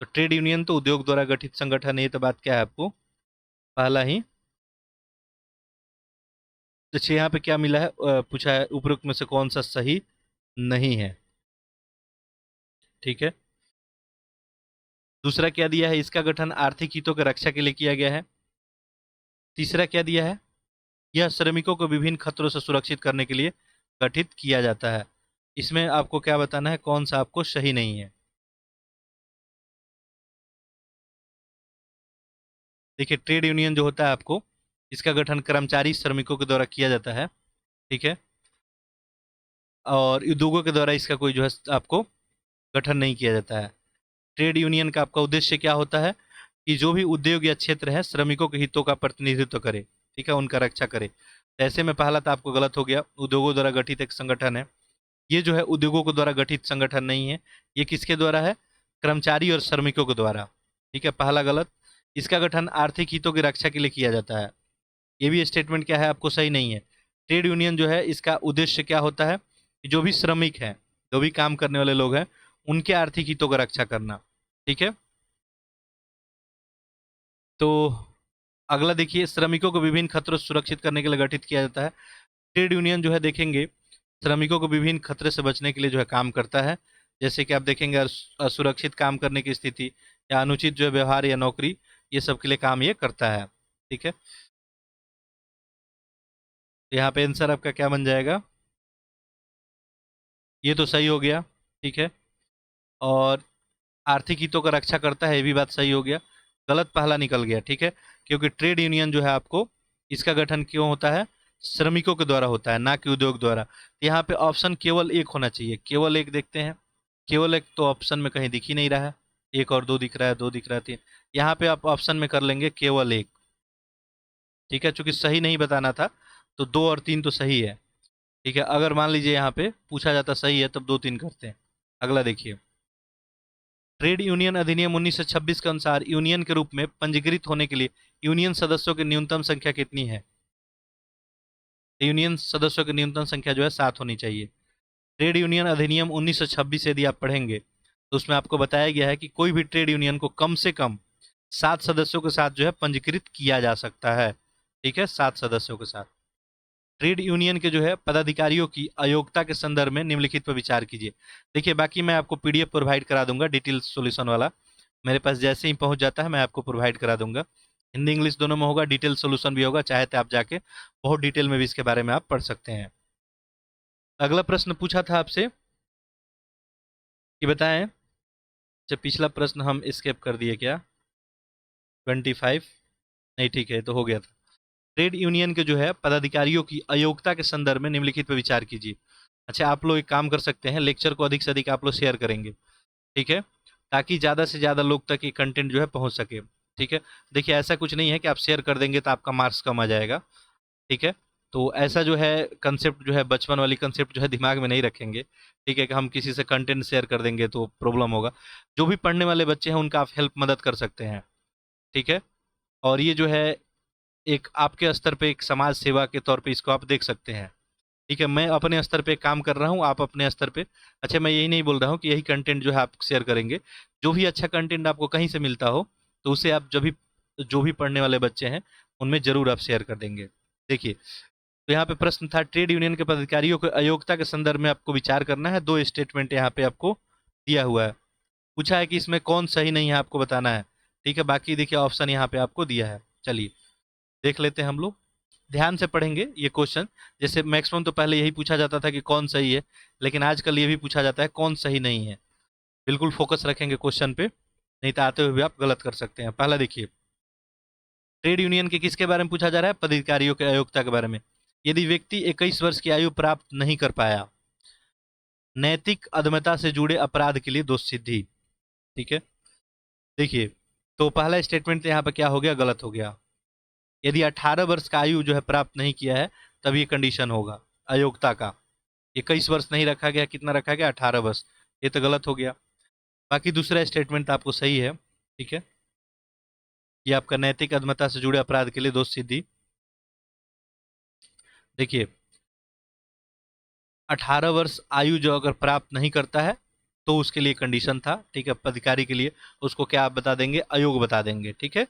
तो ट्रेड यूनियन तो उद्योग द्वारा गठित संगठन है, ये तो बात क्या है आपको पहला ही। अच्छा यहाँ पे क्या मिला है? पूछा है उपरोक्त में से कौन सा सही नहीं है, ठीक है। दूसरा क्या दिया है? इसका गठन आर्थिक हितों की रक्षा के लिए किया गया है। तीसरा क्या दिया है? यह श्रमिकों को विभिन्न खतरों से सुरक्षित करने के लिए गठित किया जाता है। इसमें आपको क्या बताना है, कौन सा आपको सही नहीं है? देखिए ट्रेड यूनियन जो होता है आपको, इसका गठन कर्मचारी श्रमिकों के द्वारा किया जाता है, ठीक है। और उद्योगों के द्वारा इसका कोई जो है आपको गठन नहीं किया जाता है। ट्रेड यूनियन का आपका उद्देश्य क्या होता है कि जो भी उद्योग या क्षेत्र है श्रमिकों के हितों का प्रतिनिधित्व करे, ठीक है, उनका रक्षा करे। तो ऐसे में पहला तो आपको गलत हो गया, उद्योगों द्वारा गठित एक संगठन है। ये जो है उद्योगों के द्वारा गठित संगठन नहीं है, ये किसके द्वारा है? कर्मचारी और श्रमिकों के द्वारा, ठीक है, पहला गलत। इसका गठन आर्थिक हितों की रक्षा के लिए किया जाता है, ये भी स्टेटमेंट क्या है आपको सही नहीं है। ट्रेड यूनियन जो है इसका उद्देश्य क्या होता है कि जो भी श्रमिक हैं, जो भी काम करने वाले लोग हैं, उनके आर्थिक हितों का रक्षा करना, ठीक है। तो अगला देखिए, श्रमिकों को विभिन्न खतरों से सुरक्षित करने के लिए गठित किया जाता है। ट्रेड यूनियन जो है देखेंगे श्रमिकों को विभिन्न खतरे से बचने के लिए जो है काम करता है। जैसे कि आप देखेंगे असुरक्षित काम करने की स्थिति या अनुचित जो है व्यवहार या नौकरी, ये सब के लिए काम ये करता है, ठीक है। तो यहाँ पे आंसर आपका क्या बन जाएगा? ये तो सही हो गया, ठीक है। और आर्थिक हितों का रक्षा करता है, ये भी बात सही हो गया। गलत पहला निकल गया, ठीक है, क्योंकि ट्रेड यूनियन जो है आपको, इसका गठन क्यों होता है? श्रमिकों के द्वारा होता है, ना कि उद्योग द्वारा। तो यहाँ पे ऑप्शन केवल एक होना चाहिए, केवल एक देखते हैं। केवल एक तो ऑप्शन में कहीं दिख ही नहीं रहा है। एक और दो दिख रहा है, दो दिख रहा है, तीन। यहाँ पे आप ऑप्शन में कर लेंगे केवल एक, ठीक है, चूंकि सही नहीं बताना था तो 2 और 3 तो सही है, ठीक है। अगर मान लीजिए यहाँ पे पूछा जाता सही है तब 2 3 करते हैं। अगला देखिए, ट्रेड यूनियन अधिनियम 1926 के अनुसार यूनियन के रूप में पंजीकृत होने के लिए यूनियन सदस्यों की न्यूनतम संख्या कितनी है? यूनियन सदस्यों की न्यूनतम संख्या जो है 7 होनी चाहिए। ट्रेड यूनियन अधिनियम 1926 यदि आप पढ़ेंगे तो उसमें आपको बताया गया है कि कोई भी ट्रेड यूनियन को कम से कम 7 सदस्यों के साथ जो है पंजीकृत किया जा सकता है, ठीक है, 7 सदस्यों के साथ। ट्रेड यूनियन के जो है पदाधिकारियों की अयोग्यता के संदर्भ में निम्नलिखित पर विचार कीजिए। देखिए बाकी मैं आपको पीडीएफ प्रोवाइड करा दूंगा डिटेल सॉल्यूशन वाला, मेरे पास जैसे ही पहुंच जाता है मैं आपको प्रोवाइड करा दूंगा। हिंदी इंग्लिश दोनों में होगा, डिटेल सॉल्यूशन भी होगा, चाहे तो आप जाके बहुत डिटेल में भी इसके बारे में आप पढ़ सकते हैं। अगला प्रश्न पूछा था आपसे कि बताएं। अच्छा, पिछला प्रश्न हम स्किप कर दिए क्या? 25? नहीं, ठीक है, तो हो गया था। ट्रेड यूनियन के जो है पदाधिकारियों की अयोग्यता के संदर्भ में निम्नलिखित पर विचार कीजिए। अच्छा, आप लोग एक काम कर सकते हैं, लेक्चर को अधिक से अधिक आप लोग शेयर करेंगे, ठीक है, ताकि ज़्यादा से ज़्यादा लोग तक ये कंटेंट जो है पहुंच सके। ठीक है, देखिए ऐसा कुछ नहीं है कि आप शेयर कर देंगे तो आपका मार्क्स कम आ जाएगा। ठीक है, तो ऐसा जो है कंसेप्ट जो है, बचपन वाली कंसेप्ट जो है दिमाग में नहीं रखेंगे। ठीक है, कि हम किसी से कंटेंट शेयर कर देंगे तो प्रॉब्लम होगा। जो भी पढ़ने वाले बच्चे हैं उनका आप हेल्प मदद कर सकते हैं। ठीक है, और ये जो है एक आपके स्तर पे एक समाज सेवा के तौर पे इसको आप देख सकते हैं। ठीक है, मैं अपने स्तर पे काम कर रहा हूँ, आप अपने स्तर पे। अच्छा, मैं यही नहीं बोल रहा हूँ कि यही कंटेंट जो है आप शेयर करेंगे। जो भी अच्छा कंटेंट आपको कहीं से मिलता हो तो उसे आप जो भी पढ़ने वाले बच्चे हैं उनमें जरूर आप शेयर कर देंगे। देखिए, तो यहाँ पे प्रश्न था, ट्रेड यूनियन के पदाधिकारियों को अयोग्यता के संदर्भ में आपको विचार करना है। दो स्टेटमेंट यहाँ पे आपको दिया हुआ है। पूछा है कि इसमें कौन सही नहीं है आपको बताना है। ठीक है, बाकी देखिए ऑप्शन यहाँ पे आपको दिया है। चलिए देख लेते हैं हम लोग, ध्यान से पढ़ेंगे ये क्वेश्चन। जैसे मैक्सिमम तो पहले यही पूछा जाता था कि कौन सही है, लेकिन आजकल ये भी पूछा जाता है कौन सही नहीं है। बिल्कुल फोकस रखेंगे क्वेश्चन पे, नहीं तो आते हुए भी आप गलत कर सकते हैं। पहला देखिए, ट्रेड यूनियन के किसके बारे में पूछा जा रहा है? पदाधिकारियों के अयोग्यता के बारे में। यदि व्यक्ति 21 वर्ष की आयु प्राप्त नहीं कर पाया, नैतिक अधमता से जुड़े अपराध के लिए दोष सिद्धि। ठीक है, देखिए, तो पहला स्टेटमेंट यहाँ पे क्या हो गया? गलत हो गया। यदि 18 वर्ष का आयु जो है प्राप्त नहीं किया है तब ये कंडीशन होगा अयोग्यता का। 21 वर्ष नहीं रखा गया, कितना रखा गया? 18 वर्ष। ये तो गलत हो गया। बाकी दूसरा स्टेटमेंट आपको सही है। ठीक है, ये आपका नैतिक अधमता से जुड़े अपराध के लिए दोष सिद्धि। देखिए, 18 वर्ष आयु जो अगर प्राप्त नहीं करता है तो उसके लिए कंडीशन था। ठीक है, पदाधिकारी के लिए उसको क्या आप बता देंगे? अयोग्य बता देंगे। ठीक है,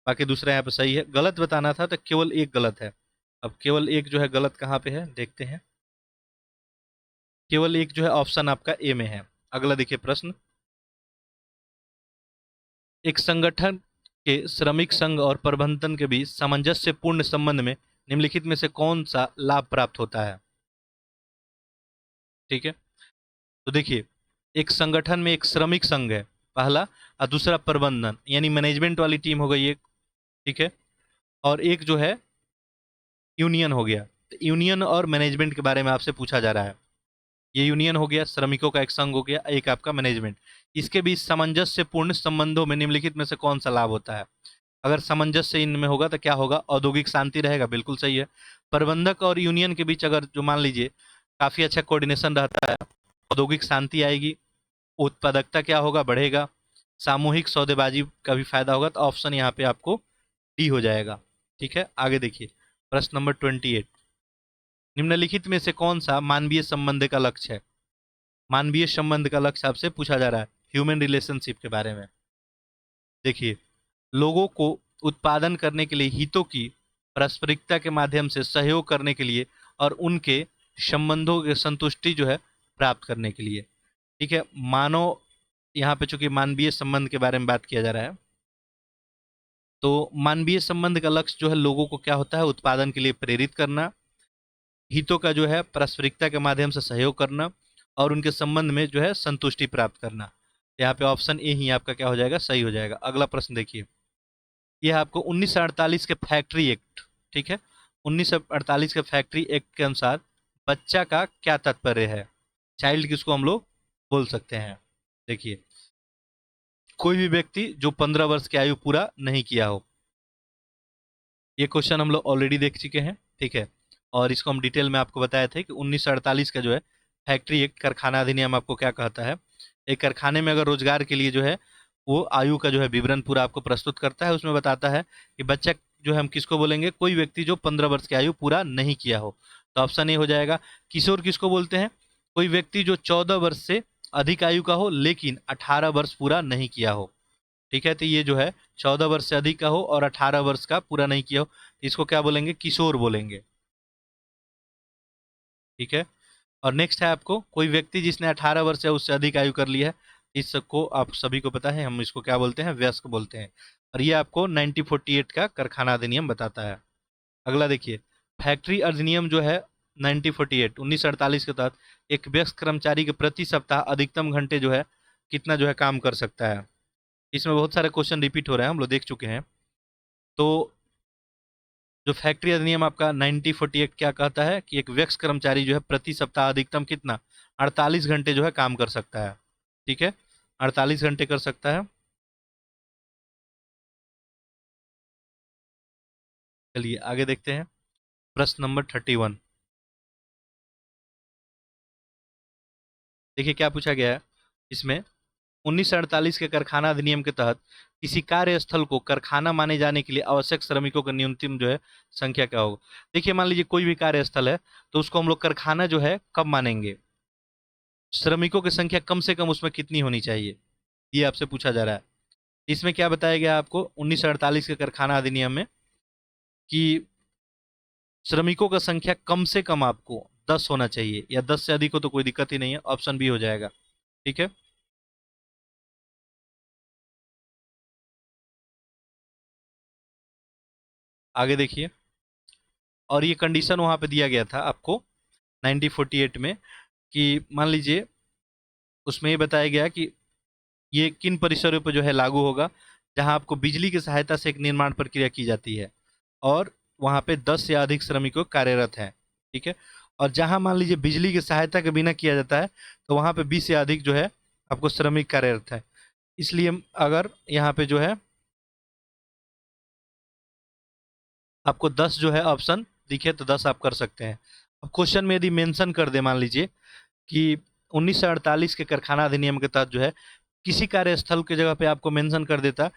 बाकी दूसरा यहाँ पे सही है। गलत बताना था तो केवल एक गलत है। अब केवल एक जो है गलत कहाँ पे है देखते हैं। केवल एक जो है ऑप्शन आपका ए में है। अगला देखिए प्रश्न, एक संगठन के श्रमिक संघ और प्रबंधन के बीच सामंजस्यपूर्ण संबंध में निम्नलिखित में से कौन सा लाभ प्राप्त होता है? ठीक है, तो देखिए, एक संगठन में एक श्रमिक संघ है पहला, और दूसरा प्रबंधन यानी मैनेजमेंट वाली टीम हो गई एक। ठीक है, और एक जो है यूनियन हो गया। तो यूनियन और मैनेजमेंट के बारे में आपसे पूछा जा रहा है। ये यूनियन हो गया, श्रमिकों का एक संघ हो गया, एक आपका मैनेजमेंट। इसके बीच सामंजस्यपूर्ण संबंधों में निम्नलिखित में से कौन सा लाभ होता है? अगर सामंजस्य इनमें होगा तो क्या होगा? औद्योगिक शांति रहेगा, बिल्कुल सही है। प्रबंधक और यूनियन के बीच अगर जो मान लीजिए काफी अच्छा कोऑर्डिनेशन रहता है, औद्योगिक शांति आएगी, उत्पादकता क्या होगा? बढ़ेगा, सामूहिक सौदेबाजी का भी फायदा होगा। तो ऑप्शन यहाँ पे आपको डी हो जाएगा। ठीक है, आगे देखिए प्रश्न नंबर 28, निम्नलिखित में से कौन सा मानवीय संबंध का लक्ष्य है? मानवीय संबंध का लक्ष्य आपसे पूछा जा रहा है, ह्यूमन रिलेशनशिप के बारे में। देखिए, लोगों को उत्पादन करने के लिए हितों की पारस्परिकता के माध्यम से सहयोग करने के लिए और उनके संबंधों की संतुष्टि जो है प्राप्त करने के लिए। ठीक है, मानव यहाँ पे चूंकि मानवीय संबंध के बारे में बात किया जा रहा है, तो मानवीय संबंध का लक्ष्य जो है लोगों को क्या होता है? उत्पादन के लिए प्रेरित करना, हितों का जो है पारस्परिकता के माध्यम से सहयोग करना और उनके संबंध में जो है संतुष्टि प्राप्त करना। यहाँ पे ऑप्शन ए ही आपका क्या हो जाएगा? सही हो जाएगा। अगला प्रश्न देखिए, यह आपको 1948 के फैक्ट्री एक्ट, ठीक है, 1948 के फैक्ट्री एक्ट के अनुसार बच्चा का क्या तात्पर्य है? चाइल्ड किसको हम लोग बोल सकते हैं? देखिए, कोई भी व्यक्ति जो 15 वर्ष की आयु पूरा नहीं किया हो। ये क्वेश्चन हम लोग ऑलरेडी देख चुके हैं। ठीक है, और इसको हम डिटेल में आपको बताए थे कि 1948 का जो है फैक्ट्री एक्ट, कारखाना अधिनियम आपको क्या कहता है? एक कारखाने में अगर रोजगार के लिए जो है वो आयु का जो है विवरण पूरा आपको प्रस्तुत करता है। उसमें बताता है कि बच्चा जो है हम किसको बोलेंगे? कोई व्यक्ति जो 15 वर्ष की आयु पूरा नहीं किया हो। तो ऑप्शन ए हो जाएगा। किशोर किसको बोलते हैं? कोई व्यक्ति जो 14 वर्ष से अधिक आयु का हो लेकिन 18 वर्ष पूरा नहीं किया हो। ठीक है, तो ये जो है 14 वर्ष से अधिक का हो और 18 वर्ष का पूरा नहीं किया हो, इसको क्या बोलेंगे? किशोर बोलेंगे। ठीक है, और नेक्स्ट है आपको कोई व्यक्ति जिसने 18 वर्ष या उससे अधिक आयु कर ली है, इसको आप सभी को पता है, हम इसको क्या बोलते हैं? वयस्क बोलते हैं। और ये आपको 1948 का कारखाना अधिनियम बताता है। अगला देखिए, फैक्ट्री अधिनियम जो है 1948 1948 के तहत एक वयस्क कर्मचारी के प्रति सप्ताह अधिकतम घंटे जो है कितना जो है काम कर सकता है। इसमें बहुत सारे क्वेश्चन रिपीट हो रहे हैं, हम लोग देख चुके हैं। तो जो फैक्ट्री अधिनियम आपका 1948 क्या कहता है कि एक वयस्क कर्मचारी जो है प्रति सप्ताह अधिकतम कितना 48 घंटे जो है काम कर सकता है। ठीक है, 48 घंटे कर सकता है। चलिए आगे देखते हैं प्रश्न नंबर 31। देखिए क्या पूछा गया है इसमें। 1948 के कारखाना अधिनियम के तहत किसी कार्यस्थल को कारखाना माने जाने के लिए आवश्यक श्रमिकों का न्यूनतम जो है संख्या क्या होगा। देखिए मान लीजिए कोई भी कार्यस्थल है तो उसको हम लोग कारखाना जो है कब मानेंगे, श्रमिकों की संख्या कम से कम उसमें कितनी होनी चाहिए, ये आपसे पूछा जा रहा है। इसमें क्या बताया गया आपको 1948 के कारखाना अधिनियम में कि श्रमिकों का संख्या कम से कम आपको 10 होना चाहिए, या 10 से अधिक हो तो कोई दिक्कत ही नहीं है, ऑप्शन बी हो जाएगा। ठीक है, आगे देखिए। और ये कंडीशन वहां पे दिया गया था आपको 1948 में कि मान लीजिए उसमें ये बताया गया कि ये किन परिसरों पर जो है लागू होगा, जहां आपको बिजली की सहायता से एक निर्माण प्रक्रिया की जाती है और वहां पे 10 या अधिक श्रमिकों कार्यरत हैं। ठीक है, और जहां मान लीजिए बिजली की सहायता के बिना किया जाता है तो वहां पे 20 या अधिक जो है आपको श्रमिक कार्यरत है। इसलिए अगर यहाँ पे जो है आपको 10 जो है ऑप्शन दिखे तो 10 आप कर सकते हैं। अब क्वेश्चन में यदि मेंशन कर दे मान लीजिए कि 1948 के कारखाना अधिनियम के तहत जो है किसी कार्यस्थल की जगह पे आपको मेंशन कर देता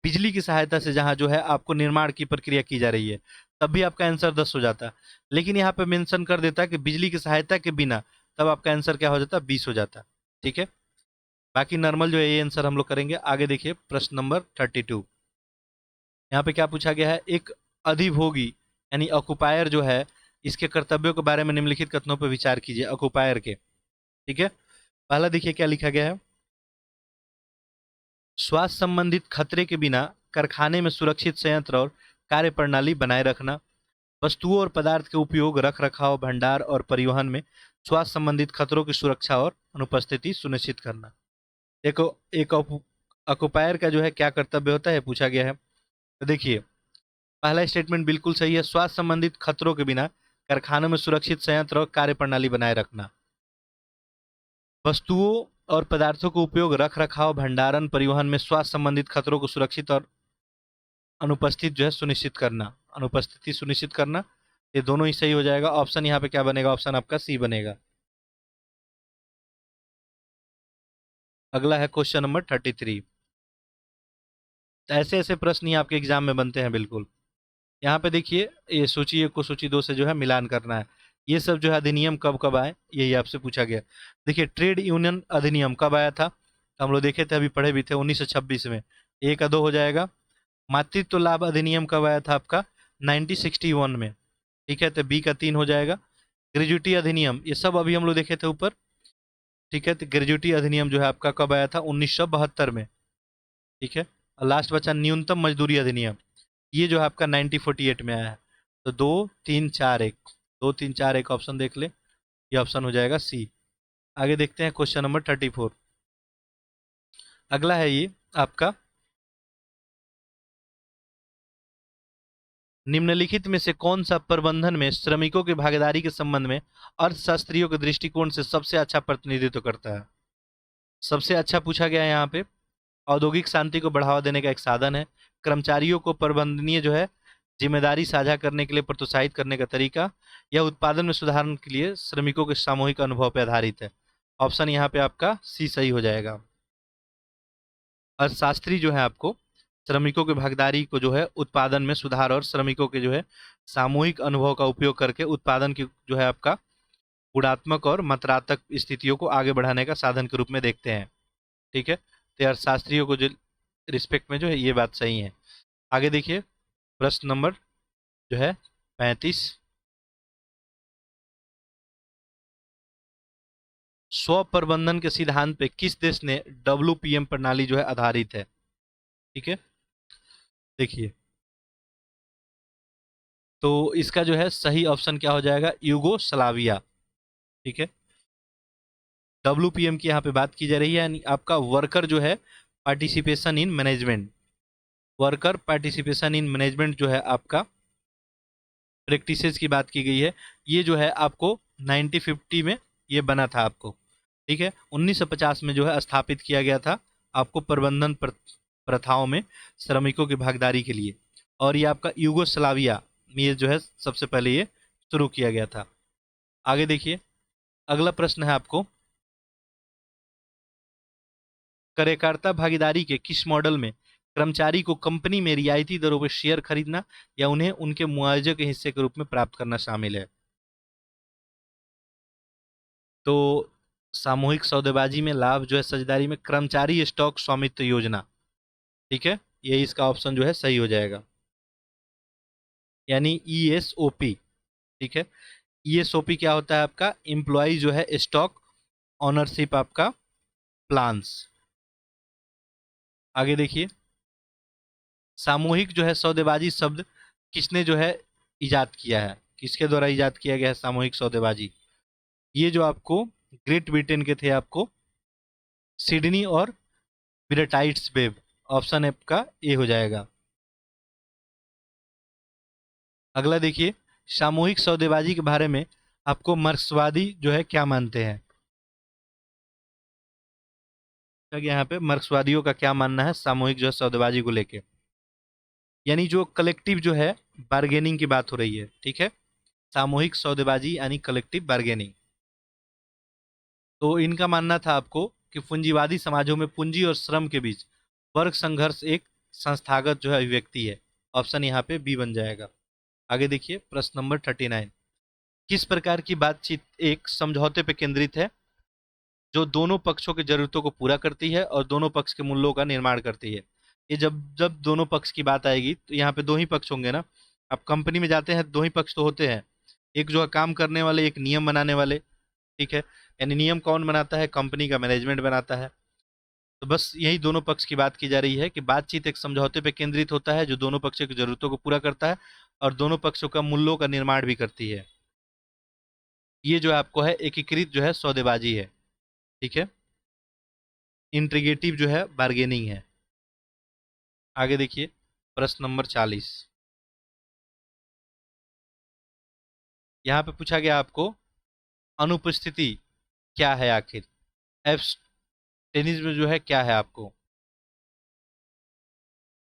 बिजली की सहायता से जहां जो है आपको निर्माण की प्रक्रिया की जा रही है, तब भी आपका आंसर 10 हो जाता। लेकिन यहाँ पे मेंशन कर देता कि बिजली की सहायता के बिना, तब आपका आंसर क्या हो जाता, 20 हो जाता। ठीक है, बाकी नॉर्मल जो है ये आंसर हम लोग करेंगे। आगे देखिए प्रश्न नंबर 32। यहाँ पे क्या पूछा गया है, एक अधिभोगी यानी ऑक्युपायर जो है इसके कर्तव्यों के बारे में निम्नलिखित कथनों पर विचार कीजिए ऑक्युपायर के। ठीक है, पहला देखिए क्या लिखा गया है, स्वास्थ्य संबंधित खतरे के बिना कारखाने में सुरक्षित संयंत्र और कार्य प्रणाली बनाए रखना, वस्तुओं और पदार्थ के उपयोग, रख रखाव, भंडार और परिवहन में स्वास्थ्य संबंधित खतरों की सुरक्षा और अनुपस्थिति सुनिश्चित करना। एक एक ऑक्युपायर का जो है क्या कर्तव्य होता है पूछा गया है। तो देखिए पहला स्टेटमेंट बिल्कुल सही है, स्वास्थ्य संबंधित खतरों के बिना कारखानों में सुरक्षित संयंत्र और कार्य प्रणाली बनाए रखना, वस्तुओं और पदार्थों का उपयोग, रख रखाव, भंडारण, परिवहन में स्वास्थ्य संबंधित खतरों को सुरक्षित और अनुपस्थित जो है सुनिश्चित करना, अनुपस्थिति सुनिश्चित करना, ये दोनों ही सही हो जाएगा। ऑप्शन यहाँ पे क्या बनेगा, ऑप्शन आपका सी बनेगा। अगला है क्वेश्चन नंबर 33। ऐसे ऐसे प्रश्न ही आपके एग्जाम में बनते हैं बिल्कुल। यहाँ पे देखिए ये सूची 1 को सूची 2 से जो है मिलान करना है। ये सब जो है अधिनियम कब कब आए यही आपसे पूछा गया। देखिए ट्रेड यूनियन अधिनियम कब आया था, तो हम लोग देखे थे, अभी पढ़े भी थे, 1926 में। एक का 2 हो जाएगा। मातृत्व लाभ अधिनियम कब आया था आपका, 1961 में। ठीक है, तो बी का 3 हो जाएगा। ग्रेजुटी अधिनियम, ये सब अभी हम लोग देखे थे ऊपर। ठीक है, तो ग्रेजुटी अधिनियम जो है आपका कब आया था, 1972 में। ठीक है, और लास्ट बचा न्यूनतम मजदूरी अधिनियम, ये जो है आपका 1948 में आया है। तो 2 3 4 1, 2 3 4 1 ऑप्शन देख ले, ये ऑप्शन हो जाएगा सी। आगे देखते हैं क्वेश्चन नंबर 34। अगला है ये आपका, निम्नलिखित में से कौन सा प्रबंधन में श्रमिकों की भागीदारी के संबंध में अर्थशास्त्रियों के दृष्टिकोण से सबसे अच्छा प्रतिनिधित्व करता है। सबसे अच्छा पूछा गया है यहाँ पे। औद्योगिक शांति को बढ़ावा देने का एक साधन है, कर्मचारियों को प्रबंधनीय जो है जिम्मेदारी साझा करने के लिए प्रोत्साहित करने का तरीका, या उत्पादन में सुधार के लिए श्रमिकों के सामूहिक अनुभव पर आधारित है। ऑप्शन यहाँ पे आपका सी सही हो जाएगा। अर्थशास्त्री जो है आपको श्रमिकों की भागीदारी को जो है उत्पादन में सुधार और श्रमिकों के जो है सामूहिक अनुभव का उपयोग करके उत्पादन की जो है आपका गुणात्मक और मात्रात्मक स्थितियों को आगे बढ़ाने का साधन के रूप में देखते हैं। ठीक है, तो अर्थशास्त्रियों को जो रिस्पेक्ट में जो है ये बात सही है। आगे देखिए प्रश्न नंबर जो है 35। स्व प्रबंधन के सिद्धांत पे किस देश ने WPM प्रणाली जो है आधारित है। ठीक है, देखिए तो इसका जो है सही ऑप्शन क्या हो जाएगा, यूगोस्लाविया। ठीक है, WPM की यहाँ पे बात की जा रही है, यानी आपका वर्कर जो है participation in management, worker participation in management जो है आपका प्रैक्टिसेस की बात की गई है। ये जो है आपको 1950 में ये बना था आपको। ठीक है, 1950 में जो है स्थापित किया गया था आपको प्रबंधन प्रथाओं में श्रमिकों की भागीदारी के लिए, और ये आपका यूगोस्लाविया में ये जो है सबसे पहले ये शुरू किया गया था। आगे देखिए, अगला प्रश्न है आपको, कार्यकर्ता भागीदारी के किस मॉडल में कर्मचारी को कंपनी में रियायती दरों पर शेयर खरीदना या उन्हें उनके मुआवजे के हिस्से के रूप में प्राप्त करना शामिल है? तो सामूहिक सौदेबाजी में लाभ जो है साझेदारी में कर्मचारी स्टॉक स्वामित्व योजना। ठीक है, ये इसका ऑप्शन जो है सही हो जाएगा, यानी ESOP। ठीक है, ESOP क्या होता है आपका, एम्प्लॉय जो है स्टॉक ऑनरशिप आपका प्लान्स। आगे देखिए, सामूहिक जो है सौदेबाजी शब्द किसने जो है इजाद किया है, किसके द्वारा इजाद किया गया है सामूहिक सौदेबाजी? ये जो आपको ग्रेट ब्रिटेन के थे आपको सिडनी और ब्रिटाइट्स वेब, ऑप्शन आपका ए हो जाएगा। अगला देखिए, सामूहिक सौदेबाजी के बारे में आपको मार्क्सवादी जो है क्या मानते हैं? यहाँ पे मार्क्सवादियों का क्या मानना है सामूहिक जो है सौदेबाजी को लेके, यानी जो कलेक्टिव जो है बार्गेनिंग की बात हो रही है। ठीक है, सामूहिक सौदेबाजी यानी कलेक्टिव बार्गेनिंग। तो इनका मानना था आपको कि पूंजीवादी समाजों में पूंजी और श्रम के बीच वर्ग संघर्ष एक संस्थागत जो है अभिव्यक्ति है, ऑप्शन यहाँ पे बी बन जाएगा। आगे देखिए, प्रश्न नंबर 39, किस प्रकार की बातचीत एक समझौते पर केंद्रित है जो दोनों पक्षों की जरूरतों को पूरा करती है और दोनों पक्ष के मूल्यों का निर्माण करती है? ये जब जब दोनों पक्ष की बात आएगी तो यहाँ पे दो ही पक्ष होंगे ना। आप कंपनी में जाते हैं, दो ही पक्ष तो होते हैं, एक जो है काम करने वाले, एक नियम बनाने वाले। ठीक है, यानी नियम कौन बनाता है, कंपनी का मैनेजमेंट बनाता है। तो बस यही दोनों पक्ष की बात की जा रही है कि बातचीत एक समझौते पर केंद्रित होता है जो दोनों पक्षों की जरूरतों को पूरा करता है और दोनों पक्षों का मूल्यों का निर्माण भी करती है। ये जो आपको है एकीकृत जो है सौदेबाजी है। ठीक है, इंटीग्रेटिव जो है बार्गेनिंग है। आगे देखिए, प्रश्न नंबर 40, यहाँ पे पूछा गया आपको अनुपस्थिति क्या है आखिर, एब्सटेनिज्म जो है क्या है आपको?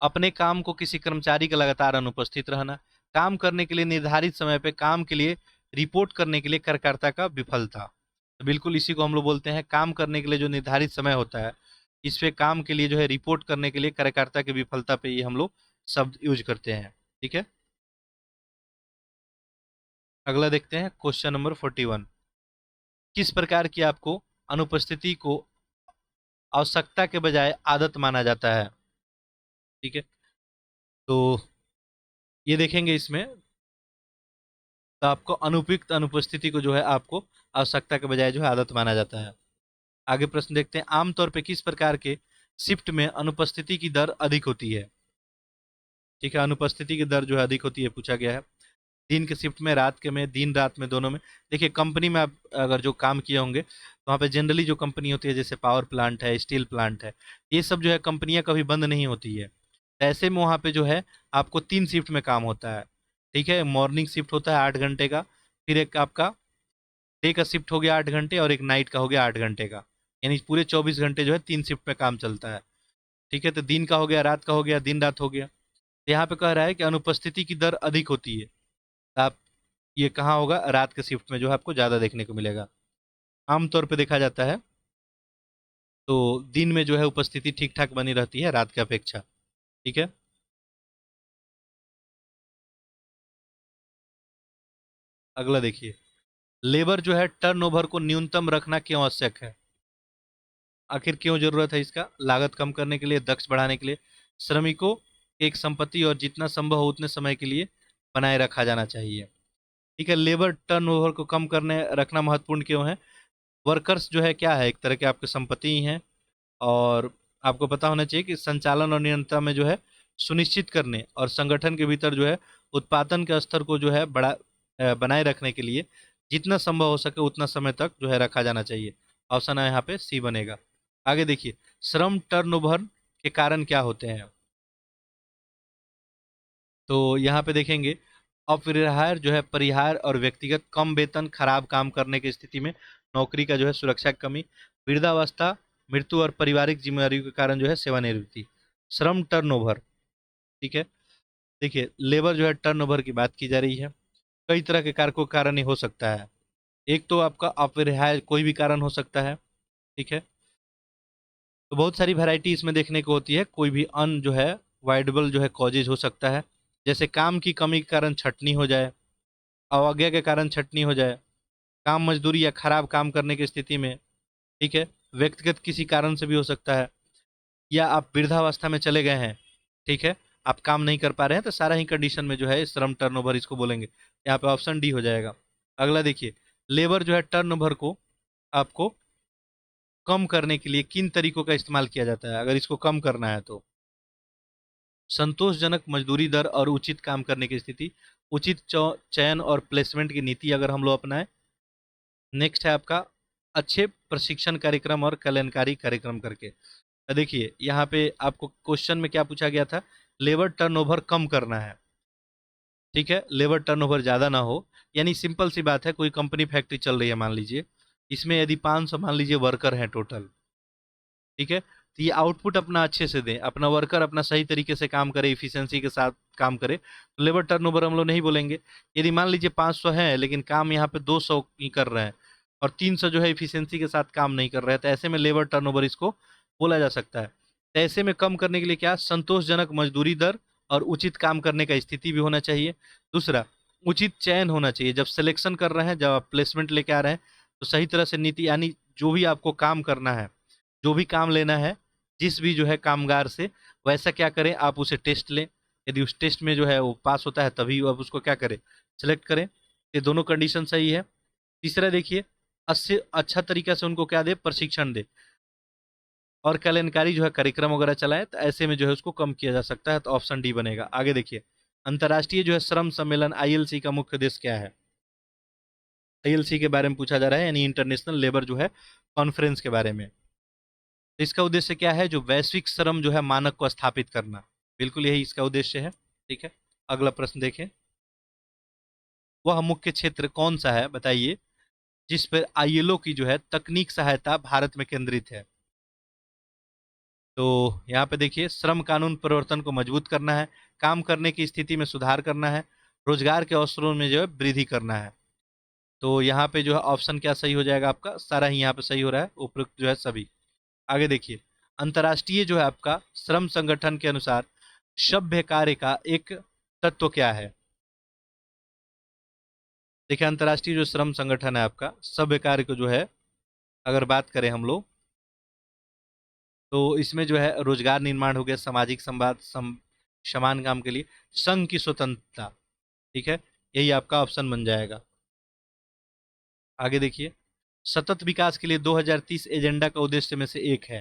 अपने काम को किसी कर्मचारी का लगातार अनुपस्थित रहना, काम करने के लिए निर्धारित समय पे काम के लिए रिपोर्ट करने के लिए कार्यकर्ता का विफलता। तो बिल्कुल इसी को हम लोग बोलते हैं, काम करने के लिए जो निर्धारित समय होता है इस पे काम के लिए जो है रिपोर्ट करने के लिए कार्यकर्ता की विफलता पे ये हम लोग शब्द यूज करते हैं। ठीक है, अगला देखते हैं क्वेश्चन नंबर 41, किस प्रकार की आपको अनुपस्थिति को आवश्यकता के बजाय आदत माना जाता है? ठीक है, तो ये देखेंगे इसमें, तो आपको अनुपयुक्त अनुपस्थिति को जो है आपको आवश्यकता के बजाय जो है आदत माना जाता है। आगे प्रश्न देखते हैं, आमतौर पे किस प्रकार के शिफ्ट में अनुपस्थिति की दर अधिक होती है? ठीक है, अनुपस्थिति की दर जो है अधिक होती है पूछा गया है, दिन के शिफ्ट में, रात के में, दिन रात में, दोनों में। देखिए, कंपनी में आप अगर जो काम किए होंगे तो वहाँ पे जनरली जो कंपनी होती है जैसे पावर प्लांट है, स्टील प्लांट है, ये सब जो है कंपनियां कभी बंद नहीं होती है। तो ऐसे में वहाँ पे जो है आपको 3 शिफ्ट में काम होता है। ठीक है, मॉर्निंग शिफ्ट होता है 8 घंटे का, फिर एक आपका डे का शिफ्ट हो गया 8 घंटे, और एक नाइट का हो गया 8 घंटे का, यानी पूरे 24 घंटे जो है 3 शिफ्ट में काम चलता है। ठीक है, तो दिन का हो गया, रात का हो गया, दिन रात हो गया। तो यहाँ पे कह रहा है कि अनुपस्थिति की दर अधिक होती है। आप ये कहाँ होगा, रात के शिफ्ट में जो है आपको ज़्यादा देखने को मिलेगा। आमतौर पे देखा जाता है तो दिन में जो है उपस्थिति ठीक ठाक बनी रहती है रात की अपेक्षा। ठीक है, अगला देखिए, लेबर जो है टर्नओवर को न्यूनतम रखना क्यों आवश्यक है? आखिर क्यों जरूरत है इसका? लागत कम करने के लिए, दक्ष बढ़ाने के लिए, श्रमिकों की एक संपत्ति और जितना संभव हो उतने समय के लिए बनाए रखा जाना चाहिए। ठीक है, लेबर टर्नओवर को कम करने रखना महत्वपूर्ण क्यों है? वर्कर्स जो है क्या है, एक तरह के आपके संपत्ति ही हैं, और आपको पता होना चाहिए कि संचालन और नियंत्रण में जो है सुनिश्चित करने और संगठन के भीतर जो है उत्पादन के स्तर को जो है बनाए रखने के लिए जितना संभव हो सके उतना समय तक जो है रखा जाना चाहिए। ऑप्शन है यहाँ पे सी बनेगा। आगे देखिए, श्रम टर्नओवर के कारण क्या होते हैं। तो यहाँ पे देखेंगे, अपरिहार्य जो है परिहार और व्यक्तिगत कम वेतन, खराब काम करने की स्थिति में नौकरी का जो है सुरक्षा की कमी, वृद्धावस्था, मृत्यु और पारिवारिक जिम्मेदारियों के कारण जो है सेवानिवृत्ति। श्रम टर्नओवर, ठीक है। देखिए, लेबर जो है टर्नओवर की बात की जा रही है। कई तरह के कारकों के कारण ही हो सकता है। एक तो आपका अपरिहार्य कोई भी कारण हो सकता है, ठीक है। तो बहुत सारी वैरायटी इसमें देखने को होती है। कोई भी अन जो है वाइडेबल जो है कॉजेज हो सकता है, जैसे काम की कमी के कारण छटनी हो जाए, अवज्ञा के कारण छटनी हो जाए, काम मजदूरी या खराब काम करने की स्थिति में, ठीक है। व्यक्तिगत किसी कारण से भी हो सकता है, या आप वृद्धावस्था में चले गए हैं, ठीक है, आप काम नहीं कर पा रहे हैं, तो सारा ही कंडीशन में जो है श्रम टर्नओवर इसको बोलेंगे। यहाँ पे ऑप्शन डी हो जाएगा। अगला देखिए, लेबर जो है टर्नओवर को आपको कम करने के लिए किन तरीकों का इस्तेमाल किया जाता है, अगर इसको कम करना है तो। संतोषजनक मजदूरी दर और उचित काम करने की स्थिति, उचित चयन और प्लेसमेंट की नीति अगर हम लोग अपनाएं। नेक्स्ट है आपका अच्छे प्रशिक्षण कार्यक्रम और कल्याणकारी कार्यक्रम करके। देखिए, यहाँ पे आपको क्वेश्चन में क्या पूछा गया था, लेबर टर्नओवर कम करना है, ठीक है, लेबर टर्नओवर ज़्यादा ना हो। यानी सिंपल सी बात है, कोई कंपनी फैक्ट्री चल रही है मान लीजिए, इसमें यदि 500 मान लीजिए वर्कर हैं टोटल, ठीक है, तो ये आउटपुट अपना अच्छे से दें, अपना वर्कर अपना सही तरीके से काम करे, इफिशियंसी के साथ काम करे, तो लेबर टर्नओवर हम लोग नहीं बोलेंगे। यदि मान लीजिए 500 है लेकिन काम यहाँ पे 200 ही कर रहे हैं और 300 जो है इफिशियंसी के साथ काम नहीं कर रहे हैं, तो ऐसे में लेबर टर्नओवर इसको बोला जा सकता है। तो ऐसे में कम करने के लिए क्या, संतोषजनक मजदूरी दर और उचित काम करने का स्थिति भी होना चाहिए। दूसरा, उचित चयन होना चाहिए, जब सिलेक्शन कर रहे हैं, जब आप प्लेसमेंट लेके आ रहे हैं, तो सही तरह से नीति, यानी जो भी आपको काम करना है, जो भी काम लेना है, जिस भी जो है कामगार से, वैसा क्या करें, आप उसे टेस्ट लें। यदि उस टेस्ट में जो है वो पास होता है तभी आप उसको क्या करें, सेलेक्ट करें। ये दोनों कंडीशन सही है। तीसरा देखिए, अच्छे अच्छा तरीका से उनको क्या दे, प्रशिक्षण दे और कल्याणकारी जो है कार्यक्रम वगैरह चलाए, तो ऐसे में जो है उसको कम किया जा सकता है। तो ऑप्शन डी बनेगा। आगे देखिए, अंतर्राष्ट्रीय जो है श्रम सम्मेलन आईएलसी का मुख्य उद्देश्य क्या है। आईएलसी के बारे में पूछा जा रहा है, यानी इंटरनेशनल लेबर जो है कॉन्फ्रेंस के बारे में। तो इसका उद्देश्य क्या है, जो वैश्विक श्रम जो है मानक को स्थापित करना, बिल्कुल यही इसका उद्देश्य है, ठीक है। अगला प्रश्न देखें, वह मुख्य क्षेत्र कौन सा है बताइए जिस पर आईएलओ की जो है तकनीक सहायता भारत में केंद्रित है। तो यहाँ पे देखिए, श्रम कानून प्रवर्तन को मजबूत करना है, काम करने की स्थिति में सुधार करना है, रोजगार के अवसरों में जो है वृद्धि करना है। तो यहाँ पे जो है ऑप्शन क्या सही हो जाएगा आपका, सारा ही यहाँ पे सही हो रहा है, उपयुक्त जो है सभी। आगे देखिए, अंतर्राष्ट्रीय जो है आपका श्रम संगठन के अनुसार सभ्य कार्य का एक तत्व क्या है। देखिए, अंतर्राष्ट्रीय जो श्रम संगठन है आपका, सभ्य कार्य को जो है अगर बात करें हम लोग, तो इसमें जो है रोजगार निर्माण हो गया, सामाजिक संवाद, समान काम के लिए संघ की स्वतंत्रता, ठीक है, यही आपका ऑप्शन बन जाएगा। आगे देखिए, सतत विकास के लिए 2030 एजेंडा का उद्देश्य में से एक है,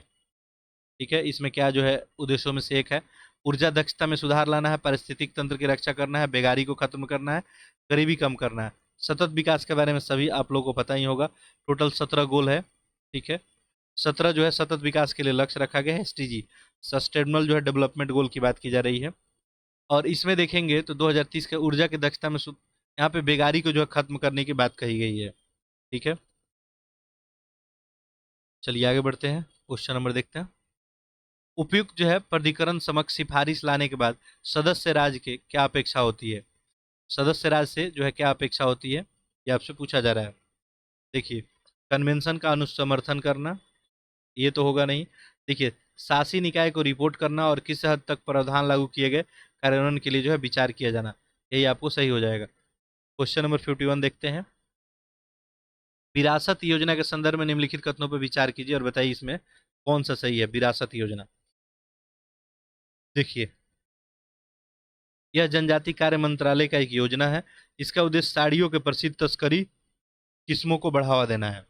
ठीक है, इसमें क्या जो है उद्देश्यों में से एक है, ऊर्जा दक्षता में सुधार लाना है, पारिस्थितिक तंत्र की रक्षा करना है, बेकारी को खत्म करना है, गरीबी कम करना है। सतत विकास के बारे में सभी आप लोगों को पता ही होगा, टोटल 17 गोल है, ठीक है। 17 जो है सतत विकास के लिए लक्ष्य रखा गया है, एसटीजी, सस्टेनेबल जो है डेवलपमेंट गोल की बात की जा रही है। और इसमें देखेंगे तो 2030 के ऊर्जा की दक्षता में यहाँ पे बेकारी को जो है खत्म करने की बात कही गई है, ठीक है। चलिए आगे बढ़ते हैं, क्वेश्चन नंबर देखते हैं। उपयुक्त जो है प्राधिकरण समक्ष सिफारिश लाने के बाद सदस्य राज्य के क्या अपेक्षा होती है। सदस्य राज्य से जो है क्या अपेक्षा होती है, ये आपसे पूछा जा रहा है। देखिए, कन्वेंशन का अनुसमर्थन करना, ये तो होगा नहीं। देखिए, शासी निकाय को रिपोर्ट करना और किस हद तक प्रावधान लागू किए गए कार्यान्वयन के लिए जो है विचार किया जाना, यही आपको सही हो जाएगा। क्वेश्चन नंबर 51 देखते हैं। विरासत योजना के संदर्भ में निम्नलिखित कथनों पर विचार कीजिए और बताइए इसमें कौन सा सही है। विरासत योजना, देखिए, यह जनजाति कार्य मंत्रालय का एक योजना है। इसका उद्देश्य साड़ियों के प्रसिद्ध तस्करी किस्मों को बढ़ावा देना है।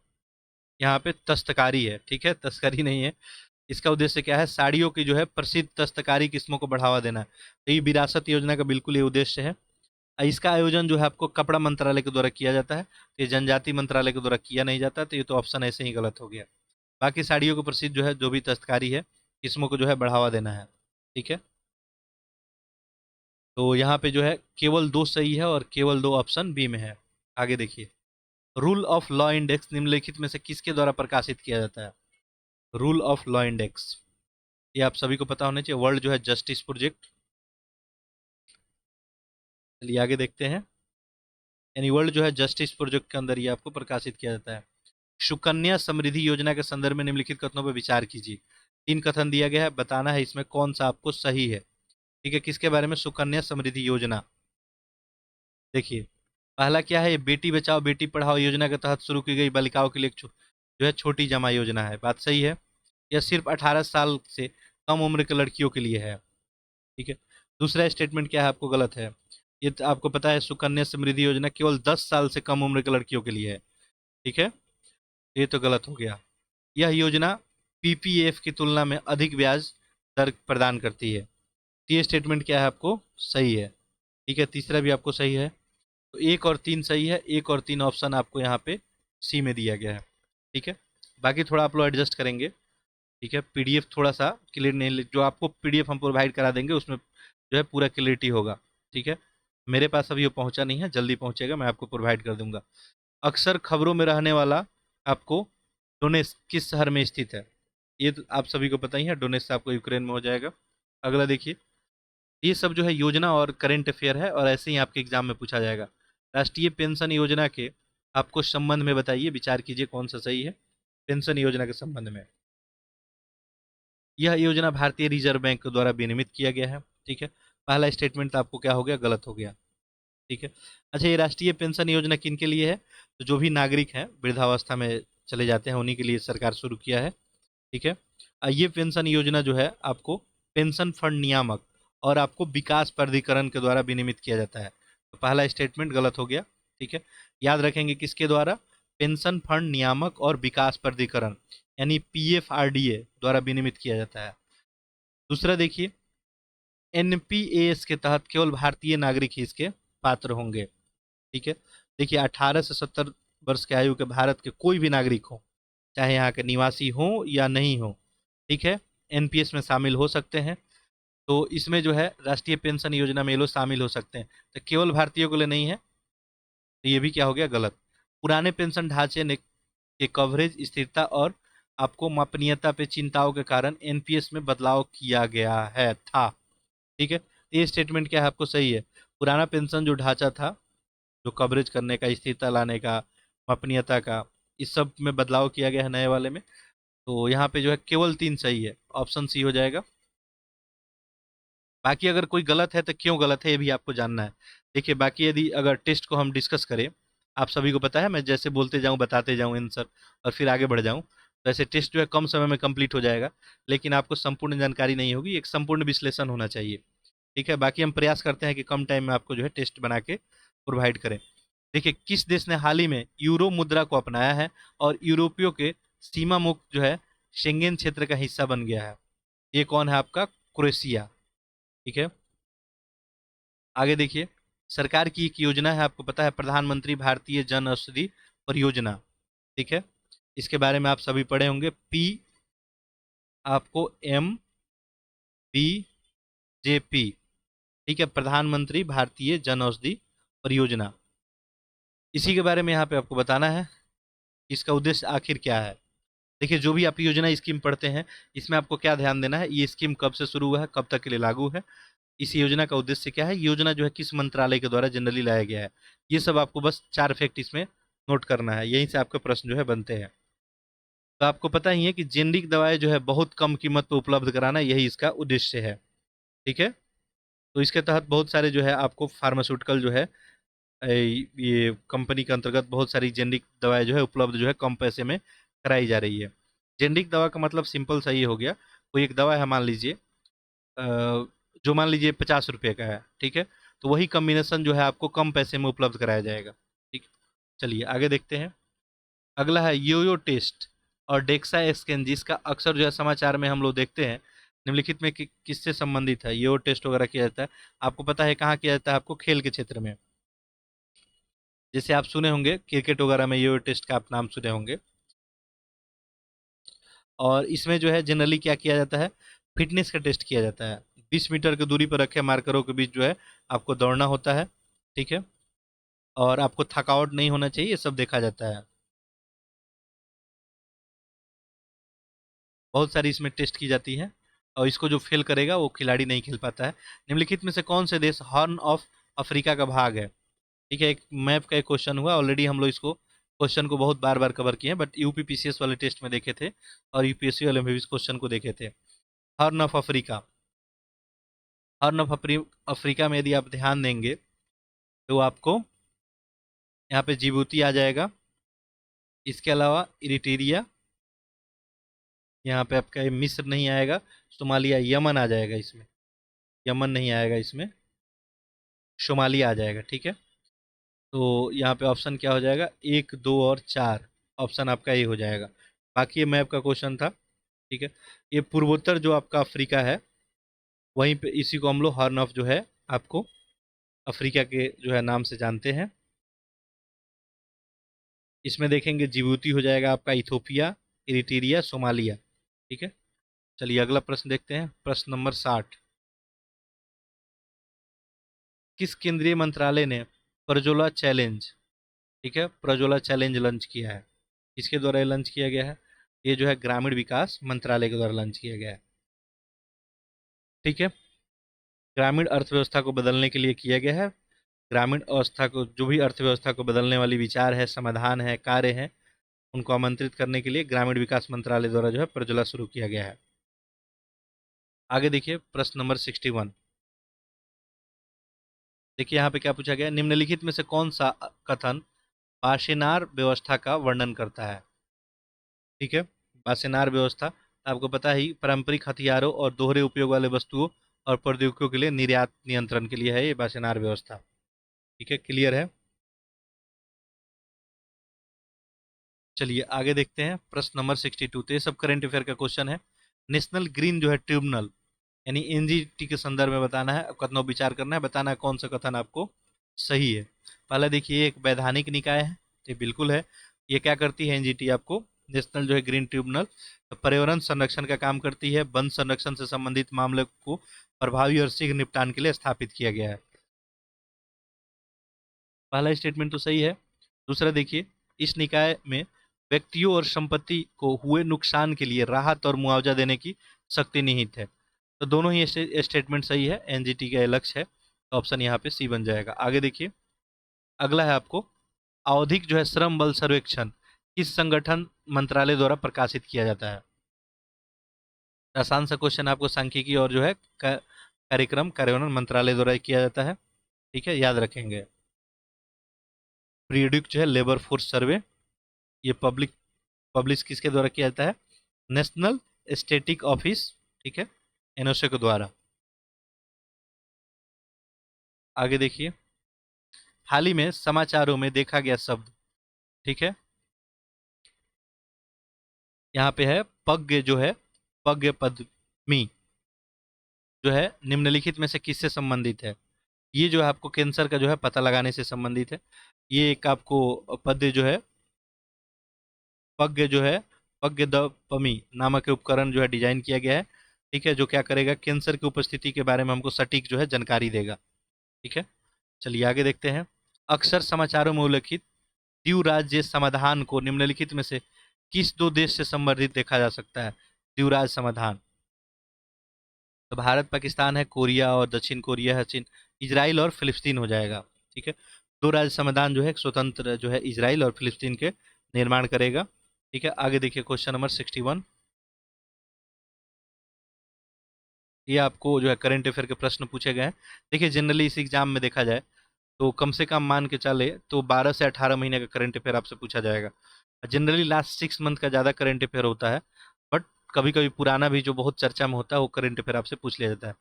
यहाँ पे तस्तकारी है, ठीक है, तस्करी नहीं है। इसका उद्देश्य क्या है, साड़ियों की जो है प्रसिद्ध दस्तकारी किस्मों को बढ़ावा देना है। तो ये विरासत योजना का बिल्कुल ये उद्देश्य है। इसका आयोजन जो है आपको कपड़ा मंत्रालय के द्वारा किया जाता है, ये जनजाति मंत्रालय के द्वारा किया नहीं जाता, तो ये तो ऑप्शन ऐसे ही गलत हो गया। बाकी साड़ियों को प्रसिद्ध जो है जो भी दस्तकारी है, किस्मों को जो है बढ़ावा देना है। ठीक है, तो यहाँ पे जो है केवल 2 सही है और केवल 2 ऑप्शन बी में है। आगे देखिए, रूल ऑफ लॉ इंडेक्स निम्नलिखित में से किसके द्वारा प्रकाशित किया जाता है? रूल ऑफ लॉ इंडेक्स, ये आप सभी को पता होना चाहिए, वर्ल्ड जो है जस्टिस प्रोजेक्ट। चलिए आगे देखते हैं, यानी वर्ल्ड जो है जस्टिस प्रोजेक्ट के अंदर ये आपको प्रकाशित किया जाता है। सुकन्या समृद्धि योजना के संदर्भ में निम्नलिखित कथनों पर विचार कीजिए। 3 कथन दिया गया है, बताना है इसमें कौन सा आपको सही है। ठीक है, किसके बारे में? सुकन्या समृद्धि योजना। देखिए, पहला क्या है, ये बेटी बचाओ बेटी पढ़ाओ योजना के तहत शुरू की गई बालिकाओं के लिए एक जो है छोटी जमा योजना है, बात सही है। यह सिर्फ 18 साल से कम उम्र के लड़कियों के लिए है। ठीक है, दूसरा स्टेटमेंट क्या है आपको गलत है, ये तो आपको पता है सुकन्या समृद्धि योजना केवल 10 साल से कम उम्र के लड़कियों के लिए है। ठीक है, ये तो गलत हो गया। यह योजना पीपीएफ की तुलना में अधिक ब्याज दर प्रदान करती है। तो ये स्टेटमेंट क्या है आपको सही है। ठीक है, तीसरा भी आपको सही है, तो 1 और 3 सही है, 1 और 3 ऑप्शन आपको यहाँ पे सी में दिया गया है। ठीक है, बाकी थोड़ा आप लोग एडजस्ट करेंगे। ठीक है, पीडीएफ थोड़ा सा क्लियर नहीं, जो आपको पीडीएफ हम प्रोवाइड करा देंगे उसमें जो है पूरा क्लियरिटी होगा। ठीक है, मेरे पास अभी वो पहुंचा नहीं है, जल्दी पहुंचेगा, मैं आपको प्रोवाइड कर दूंगा। अक्सर खबरों में रहने वाला आपको डोनेस किस शहर में स्थित है? ये तो आप सभी को पता ही है, डोनेस आपको यूक्रेन में हो जाएगा। अगला देखिए, ये सब जो है योजना और करंट अफेयर है और ऐसे ही आपके एग्जाम में पूछा जाएगा। राष्ट्रीय पेंशन योजना के आपको संबंध में बताइए, विचार कीजिए कौन सा सही है। पेंशन योजना के संबंध में, यह योजना भारतीय रिजर्व बैंक के द्वारा विनियमित किया गया है। ठीक है, पहला स्टेटमेंट आपको क्या हो गया, गलत हो गया। ठीक है, अच्छा, ये राष्ट्रीय पेंशन योजना किन के लिए है? तो जो भी नागरिक हैं वृद्धावस्था में चले जाते हैं उन्हीं के लिए सरकार शुरू किया है। ठीक है, ये पेंशन योजना जो है आपको पेंशन फंड नियामक और आपको विकास प्राधिकरण के द्वारा विनियमित किया जाता है। तो पहला स्टेटमेंट गलत हो गया। ठीक है, याद रखेंगे किसके द्वारा? पेंशन फंड नियामक और विकास प्राधिकरण, यानी पीएफआरडीए द्वारा विनियमित किया जाता है। दूसरा देखिए, एनपीएस के तहत केवल भारतीय नागरिक ही इसके पात्र होंगे। ठीक है, देखिए 18 से 70 वर्ष के आयु के भारत के कोई भी नागरिक हो, चाहे यहाँ के निवासी हो या नहीं हो, ठीक है, एनपीएस में शामिल हो सकते हैं। तो इसमें जो है राष्ट्रीय पेंशन योजना में ये लोग शामिल हो सकते हैं, तो केवल भारतीयों के लिए नहीं है, तो ये भी क्या हो गया, गलत। पुराने पेंशन ढांचे ने के कवरेज, स्थिरता और आपको मापनीयता पे चिंताओं के कारण एनपीएस में बदलाव किया गया है था। ठीक है, ये स्टेटमेंट क्या है आपको सही है। पुराना पेंशन जो ढांचा था, जो कवरेज करने का, स्थिरता लाने का, मापनीयता का, इस सब में बदलाव किया गया है नए वाले में। तो यहाँ पे जो है केवल 3 सही है, ऑप्शन सी हो जाएगा। बाकी अगर कोई गलत है तो क्यों गलत है ये भी आपको जानना है। देखिए, बाकी यदि अगर टेस्ट को हम डिस्कस करें, आप सभी को पता है मैं जैसे बोलते जाऊँ बताते जाऊँ आंसर और फिर आगे बढ़ जाऊँ, तो ऐसे टेस्ट जो है कम समय में कंप्लीट हो जाएगा, लेकिन आपको संपूर्ण जानकारी नहीं होगी, एक संपूर्ण विश्लेषण होना चाहिए। ठीक है, बाकी हम प्रयास करते हैं कि कम टाइम में आपको जो है टेस्ट बना के प्रोवाइड करें। देखिए, किस देश ने हाल ही में यूरो मुद्रा को अपनाया है और यूरोपियों के सीमा मुक्त जो है शेंगेन क्षेत्र का हिस्सा बन गया है? ये कौन है आपका? क्रोएशिया। ठीक है, आगे देखिए, सरकार की एक योजना है, आपको पता है, प्रधानमंत्री भारतीय जन औषधि परियोजना। ठीक है, इसके बारे में आप सभी पढ़े होंगे, पी आपको एम बी जे पी। ठीक है, प्रधानमंत्री भारतीय जन औषधि परियोजना, इसी के बारे में यहाँ पे आपको बताना है इसका उद्देश्य आखिर क्या है। देखिए, जो भी आप योजना स्कीम पढ़ते हैं, इसमें आपको क्या ध्यान देना है, ये स्कीम कब से शुरू हुआ है, कब तक के लिए लागू है, इस योजना का उद्देश्य क्या है, योजना जो है किस मंत्रालय के द्वारा जनरली लाया गया है, ये सब आपको बस 4 फैक्ट इसमें नोट करना है, यहीं से आपके प्रश्न जो है बनते हैं। तो आपको पता ही है कि जेनरिक दवाएं जो है बहुत कम कीमत पर उपलब्ध कराना, यही इसका उद्देश्य है। ठीक है, तो इसके तहत बहुत सारे जो है आपको फार्मास्यूटिकल जो है ये कंपनी के अंतर्गत बहुत सारी जेनरिक दवाएं जो है उपलब्ध जो है कम पैसे में कराई जा रही है। जेनरिक दवा का मतलब सिंपल सा ये हो गया, कोई एक दवा है मान लीजिए, जो मान लीजिए 50 रुपये का है, ठीक है, तो वही कम्बिनेशन जो है आपको कम पैसे में उपलब्ध कराया जाएगा। ठीक, चलिए आगे देखते हैं। अगला है योयो टेस्ट और डेक्सा स्कैन, जिसका अक्सर जो है समाचार में हम लोग देखते हैं, निम्नलिखित में किससे संबंधित है? योयो टेस्ट वगैरह किया जाता है, आपको पता है कहाँ किया जाता है? आपको खेल के क्षेत्र में। जैसे आप सुने होंगे क्रिकेट वगैरह में यो टेस्ट का आप नाम सुने होंगे। और इसमें जो है जनरली क्या किया जाता है, फिटनेस का टेस्ट किया जाता है। 20 मीटर की दूरी पर रखे मार्करों के बीच जो है आपको दौड़ना होता है, ठीक है। और आपको थकावट नहीं होना चाहिए, ये सब देखा जाता है। बहुत सारी इसमें टेस्ट की जाती है, और इसको जो फेल करेगा वो खिलाड़ी नहीं खेल पाता है। निम्नलिखित में से कौन से देश हॉर्न ऑफ अफ्रीका का भाग है? ठीक है, एक मैप का एक क्वेश्चन हुआ, ऑलरेडी हम लोग इसको क्वेश्चन को बहुत बार बार कवर किए हैं, बट यूपीपीसीएस वाले टेस्ट में देखे थे और यूपीएससी वाले में भी इस क्वेश्चन को देखे थे। Horn of Africa, horn of Africa में यदि आप ध्यान देंगे तो आपको यहाँ पे जिबूती आ जाएगा, इसके अलावा इरिट्रिया, यहाँ पे आपका ये मिस्र नहीं आएगा, सोमालिया, यमन आ जाएगा इसमें, यमन नहीं आएगा इसमें, सोमालिया आ जाएगा, ठीक है। तो यहाँ पे ऑप्शन क्या हो जाएगा, 1, 2 और 4, ऑप्शन आपका ये हो जाएगा। बाकी ये मैप का क्वेश्चन था, ठीक है। ये पूर्वोत्तर जो आपका अफ्रीका है, वहीं पे इसी को हम लोग हॉर्न ऑफ जो है आपको अफ्रीका के जो है नाम से जानते हैं। इसमें देखेंगे जिबूती हो जाएगा आपका, इथोपिया, इरिट्रिया, सोमालिया, ठीक है। चलिए अगला प्रश्न देखते हैं, प्रश्न नंबर 60। किस केंद्रीय मंत्रालय ने प्रजोला चैलेंज, ठीक है, प्रजोला चैलेंज लॉन्च किया है? किसके द्वारा ये लॉन्च किया गया है? ये जो है ग्रामीण विकास मंत्रालय के द्वारा लॉन्च किया गया है, ठीक है। ग्रामीण अर्थव्यवस्था को बदलने के लिए किया गया है। ग्रामीण अवस्था को, जो भी अर्थव्यवस्था को बदलने वाली विचार है, समाधान है, कार्य है, उनको आमंत्रित करने के लिए ग्रामीण विकास मंत्रालय द्वारा जो है प्रजोला शुरू किया गया है। आगे देखिए प्रश्न नंबर 61। देखिए यहाँ पे क्या पूछा गया है, निम्नलिखित में से कौन सा कथन बाशेनार व्यवस्था का वर्णन करता है? ठीक है, बाशेनार व्यवस्था आपको पता ही पारंपरिक हथियारों और दोहरे उपयोग वाले वस्तुओं और प्रौद्योगिकियों के लिए निर्यात नियंत्रण के लिए है ये बाशेनार व्यवस्था, ठीक है, क्लियर है। चलिए आगे देखते हैं प्रश्न नंबर 62। तो ये सब करंट अफेयर का क्वेश्चन है। नेशनल ग्रीन जो है ट्रिब्यूनल, यानी एनजीटी के संदर्भ में बताना है, कथनों विचार करना है, बताना है कौन सा कथन आपको सही है। पहला देखिए, एक वैधानिक निकाय है, ये बिल्कुल है। ये क्या करती है एनजीटी आपको, नेशनल जो है ग्रीन ट्रिब्यूनल, तो पर्यावरण संरक्षण का काम करती है, वन संरक्षण से संबंधित मामले को प्रभावी और शीघ्र निपटान के लिए स्थापित किया गया है। पहला स्टेटमेंट तो सही है। दूसरा देखिए, इस निकाय में व्यक्तियों और संपत्ति को हुए नुकसान के लिए राहत और मुआवजा देने की शक्ति निहित है। तो दोनों ही स्टेटमेंट सही है, एनजीटी का लक्ष्य है, तो ऑप्शन यहाँ पे सी बन जाएगा। आगे देखिए, अगला है आपको, आवधिक जो है श्रम बल सर्वेक्षण किस संगठन मंत्रालय द्वारा प्रकाशित किया जाता है? आसान सा क्वेश्चन आपको, सांख्यिकी और जो है कार्यक्रम कार्यान्वयन मंत्रालय द्वारा किया जाता है, ठीक है, याद रखेंगे। पीरियडिक जो है लेबर फोर्स सर्वे, ये पब्लिश किसके द्वारा किया जाता है? नेशनल स्टैटिक ऑफिस, ठीक है, एनओसी के द्वारा। आगे देखिए, हाल ही में समाचारों में देखा गया शब्द, ठीक है, यहाँ पे है पज्ञ जो है, पज्ञ पद्मी जो है निम्नलिखित में से किससे संबंधित है? ये जो है आपको कैंसर का जो है पता लगाने से संबंधित है। ये एक आपको पद्य जो है, पज्ञ जो है, पज्ञ दपमी नामक के उपकरण जो है डिजाइन किया गया है, ठीक है, जो क्या करेगा, कैंसर की उपस्थिति के बारे में हमको सटीक जो है जानकारी देगा, ठीक है। चलिए आगे देखते हैं, अक्सर समाचारों में उल्लिखित द्वीप राज्य समाधान को निम्नलिखित में से किस दो देश से संबंधित देखा जा सकता है? द्वीप राज्य समाधान, तो भारत पाकिस्तान है, कोरिया और दक्षिण कोरिया है, चीन, इजराइल और फिलिस्तीन हो जाएगा, ठीक है। दो राज्य समाधान जो है स्वतंत्र जो है इजराइल और फिलिस्तीन के निर्माण करेगा, ठीक है। आगे देखिए क्वेश्चन नंबर 61। ये आपको जो है करंट अफेयर के प्रश्न पूछे गए हैं। देखिए जनरली इस एग्जाम में देखा जाए तो कम से कम मान के चले तो 12 से 18 महीने का करंट अफेयर आपसे पूछा जाएगा। जनरली लास्ट 6 मंथ का ज़्यादा करंट अफेयर होता है, बट कभी कभी पुराना भी जो बहुत चर्चा में होता है वो करंट अफेयर आपसे पूछ लिया जाता है।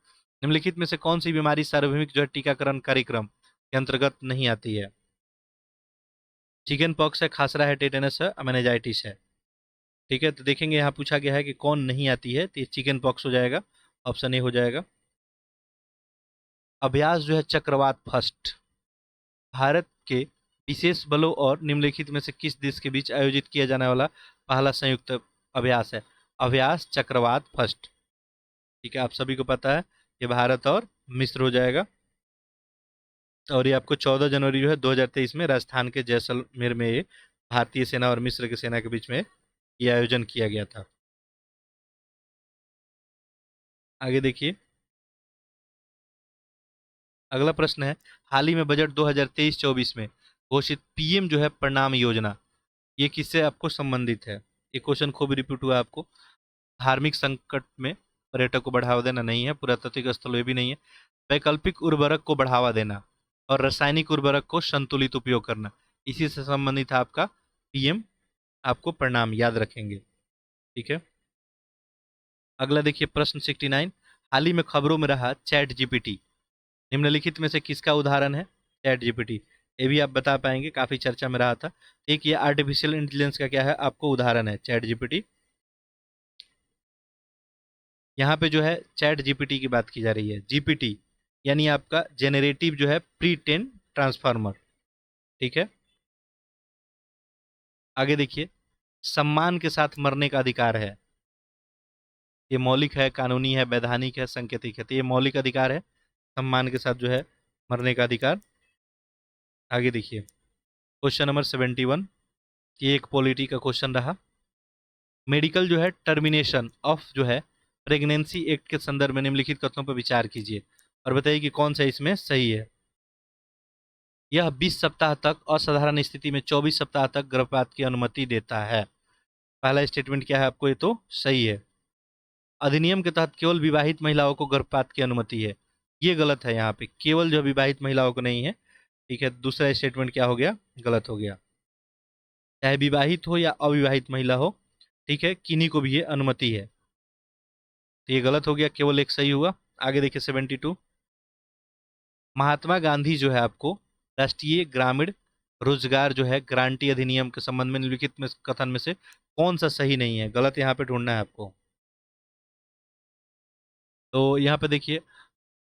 निम्नलिखित में से कौन सी बीमारी सार्वभौमिक जो है टीकाकरण कार्यक्रम के अंतर्गत नहीं आती है? चिकन पॉक्स है, खासरा है, टेटेनस है, मेनिंजाइटिस है, ठीक है। तो देखेंगे यहाँ पूछा गया है कि कौन नहीं आती है, तो ये चिकन पॉक्स हो जाएगा, ऑप्शन ए हो जाएगा। अभ्यास जो है चक्रवात फर्स्ट, भारत के विशेष बलों और निम्नलिखित में से किस देश के बीच आयोजित किया जाने वाला पहला संयुक्त अभ्यास है? अभ्यास चक्रवात फर्स्ट। ठीक है, आप सभी को पता है ये भारत और मिस्र हो जाएगा। और ये आपको 14 जनवरी जो है 2023 में राजस्थान के जैसलमेर में ये भारतीय सेना और मिस्र की सेना के बीच में ये आयोजन किया गया था। आगे देखिए, अगला प्रश्न है, हाल ही में बजट 2023-24 में घोषित पीएम जो है प्रणाम योजना, ये किससे आपको संबंधित है? ये क्वेश्चन खूब रिपीट हुआ आपको। धार्मिक संकट में पर्यटक को बढ़ावा देना नहीं है, पुरातात्विक स्थल ये भी नहीं है, वैकल्पिक उर्वरक को बढ़ावा देना और रासायनिक उर्वरक को संतुलित उपयोग करना, इसी से संबंधित है आपका पीएम आपको प्रणाम, याद रखेंगे। ठीक है, अगला देखिए प्रश्न 69, हाल ही में खबरों में रहा चैट जीपीटी, निम्नलिखित में से किसका उदाहरण है? चैट जीपीटी, ये भी आप बता पाएंगे, काफी चर्चा में रहा था। एक ये आर्टिफिशियल इंटेलिजेंस का क्या है आपको उदाहरण है, चैट जीपीटी। यहाँ पे जो है चैट जीपीटी की बात की जा रही है, जीपीटी यानी आपका जेनरेटिव जो है प्री ट्रेन ट्रांसफार्मर। ठीक है, आगे देखिए, सम्मान के साथ मरने का अधिकार है, ये मौलिक है, कानूनी है, वैधानिक है, सांकेतिक है? तो ये मौलिक अधिकार है, सम्मान के साथ जो है मरने का अधिकार। आगे देखिए, क्वेश्चन नंबर 71, ये एक पॉलिटी का क्वेश्चन रहा। मेडिकल जो है टर्मिनेशन ऑफ जो है प्रेगनेंसी एक्ट के संदर्भ में निम्नलिखित कथनों पर विचार कीजिए और बताइए कि कौन सा इसमें सही है। यह 20 सप्ताह तक, असाधारण स्थिति में 24 सप्ताह तक गर्भपात की अनुमति देता है। पहला स्टेटमेंट क्या है आपको, ये तो सही है। अधिनियम के तहत केवल विवाहित महिलाओं को गर्भपात की अनुमति है, ये गलत है, यहाँ पे केवल जो विवाहित महिलाओं को नहीं है। ठीक है, दूसरा स्टेटमेंट क्या हो गया, गलत हो गया, चाहे विवाहित हो या अविवाहित महिला हो, ठीक है, किन्हीं को भी ये अनुमति है, तो ये गलत हो गया, केवल एक सही हुआ। आगे देखिए 72, महात्मा गांधी जो है आपको राष्ट्रीय ग्रामीण रोजगार जो है गारंटी अधिनियम के संबंध में निम्नलिखित में कथन में से कौन सा सही नहीं है? गलत यहाँ पे ढूंढना है आपको। तो यहाँ पे देखिए,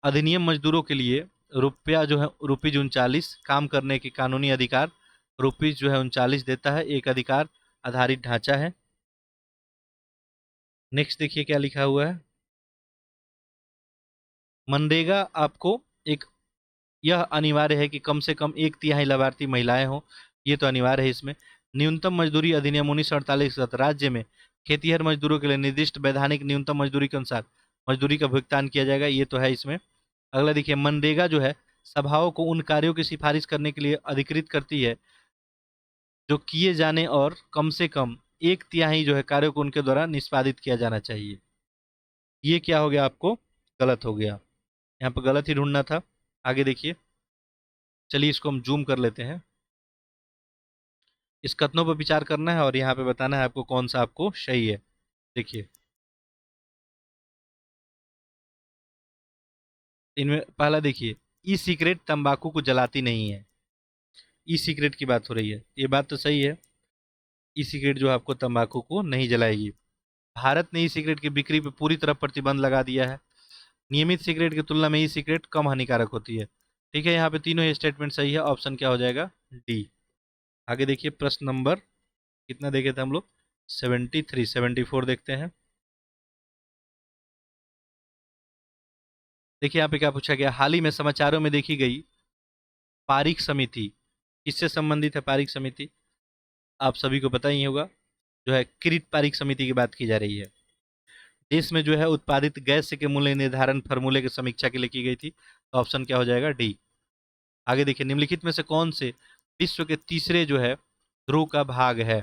अधिनियम मजदूरों के लिए रुपया जो है ₹39 काम करने के कानूनी अधिकार, रुपीज जो है 39 देता है, एक अधिकार आधारित ढांचा है। नेक्स्ट देखिए क्या लिखा हुआ है, मनरेगा आपको एक, यह अनिवार्य है कि कम से कम 1/3 लाभार्थी महिलाएं हों, ये तो अनिवार्य है इसमें। न्यूनतम मजदूरी अधिनियम 1948 के तहत राज्य में खेतीहर मजदूरों के लिए निर्दिष्ट वैधानिक न्यूनतम मजदूरी के अनुसार मजदूरी का भुगतान किया जाएगा, ये तो है इसमें। अगला देखिए, मनरेगा जो है सभाओं को उन कार्यों की सिफारिश करने के लिए अधिकृत करती है जो किए जाने और कम से कम 1/3 जो है कार्यों को उनके द्वारा निष्पादित किया जाना चाहिए। ये क्या हो गया आपको, गलत हो गया, यहाँ पर गलत ही ढूंढना था। आगे देखिए, चलिए इसको हम जूम कर लेते हैं। इस कथनों पर विचार करना है और यहाँ पे बताना है आपको कौन सा आपको सही है। देखिए, इनमें पहला देखिए, ई सिगरेट तंबाकू को जलाती नहीं है, ई सिगरेट की बात हो रही है, ये बात तो सही है, ई सिगरेट जो आपको तंबाकू को नहीं जलाएगी। भारत ने ई सिगरेट की बिक्री पर पूरी तरह प्रतिबंध लगा दिया है, नियमित सिगरेट की तुलना में ई सिगरेट कम हानिकारक होती है। ठीक है, यहाँ पे तीनों ही स्टेटमेंट सही है, ऑप्शन क्या हो जाएगा, डी। आगे देखिए, प्रश्न नंबर कितना देखे थे हम लोग, 73, 74 देखते हैं। देखिए यहाँ पे क्या पूछा गया, हाल ही में समाचारों में देखी गई पारीख समिति, किससे संबंधित है पारीख समिति? आप सभी को पता ही होगा, जो है किरीट पारीख समिति की बात की जा रही है। देश में जो है उत्पादित गैस के मूल्य निर्धारण फॉर्मूले की समीक्षा के लिए की गई थी, तो ऑप्शन क्या हो जाएगा, डी। आगे देखिए, निम्नलिखित में से कौन से विश्व के तीसरे जो है ध्रुव का भाग है?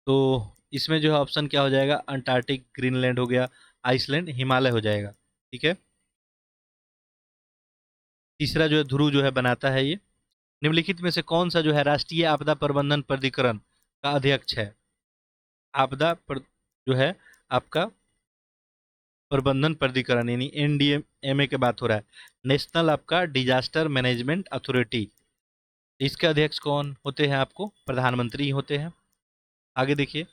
तो इसमें जो है ऑप्शन क्या हो जाएगा, अंटार्कटिक, ग्रीनलैंड हो गया, आइसलैंड, हिमालय हो जाएगा। ठीक है, तीसरा जो है ध्रुव जो है बनाता है ये। निम्नलिखित में से कौन सा जो है राष्ट्रीय आपदा प्रबंधन प्राधिकरण का अध्यक्ष है? आपदा पर, जो है आपका प्रबंधन प्राधिकरण यानी एनडीएमए के बात हो रहा है, नेशनल आपका डिजास्टर मैनेजमेंट अथॉरिटी, इसके अध्यक्ष कौन होते हैं? आपको प्रधानमंत्री होते हैं। आगे देखिए,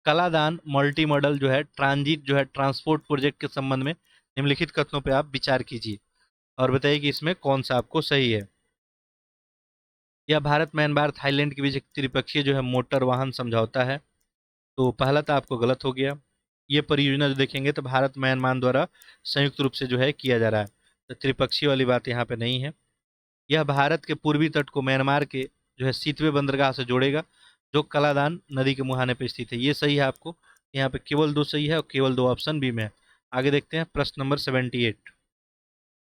कलादान मल्टी मॉडल जो है ट्रांजिट जो है ट्रांसपोर्ट प्रोजेक्ट के संबंध में निम्नलिखित कथनों पे आप विचार कीजिए। और बताइए कि इसमें कौन सा आपको सही है। यह भारत म्यांमार थाईलैंड के बीच एक त्रिपक्षीय जो है मोटर वाहन समझौता है। तो पहला तो आपको गलत हो गया। ये परियोजना जो देखेंगे तो भारत म्यांमार द्वारा संयुक्त रूप से जो है किया जा रहा है, तो त्रिपक्षीय वाली बात यहाँ पे नहीं है। यह भारत के पूर्वी तट को म्यांमार के जो है सीतवे बंदरगाह से जोड़ेगा, जो कलादान नदी के मुहाने पर स्थित है। ये सही है आपको, यहाँ पे केवल दो सही है और केवल दो ऑप्शन बी में है। आगे देखते हैं प्रश्न नंबर 78।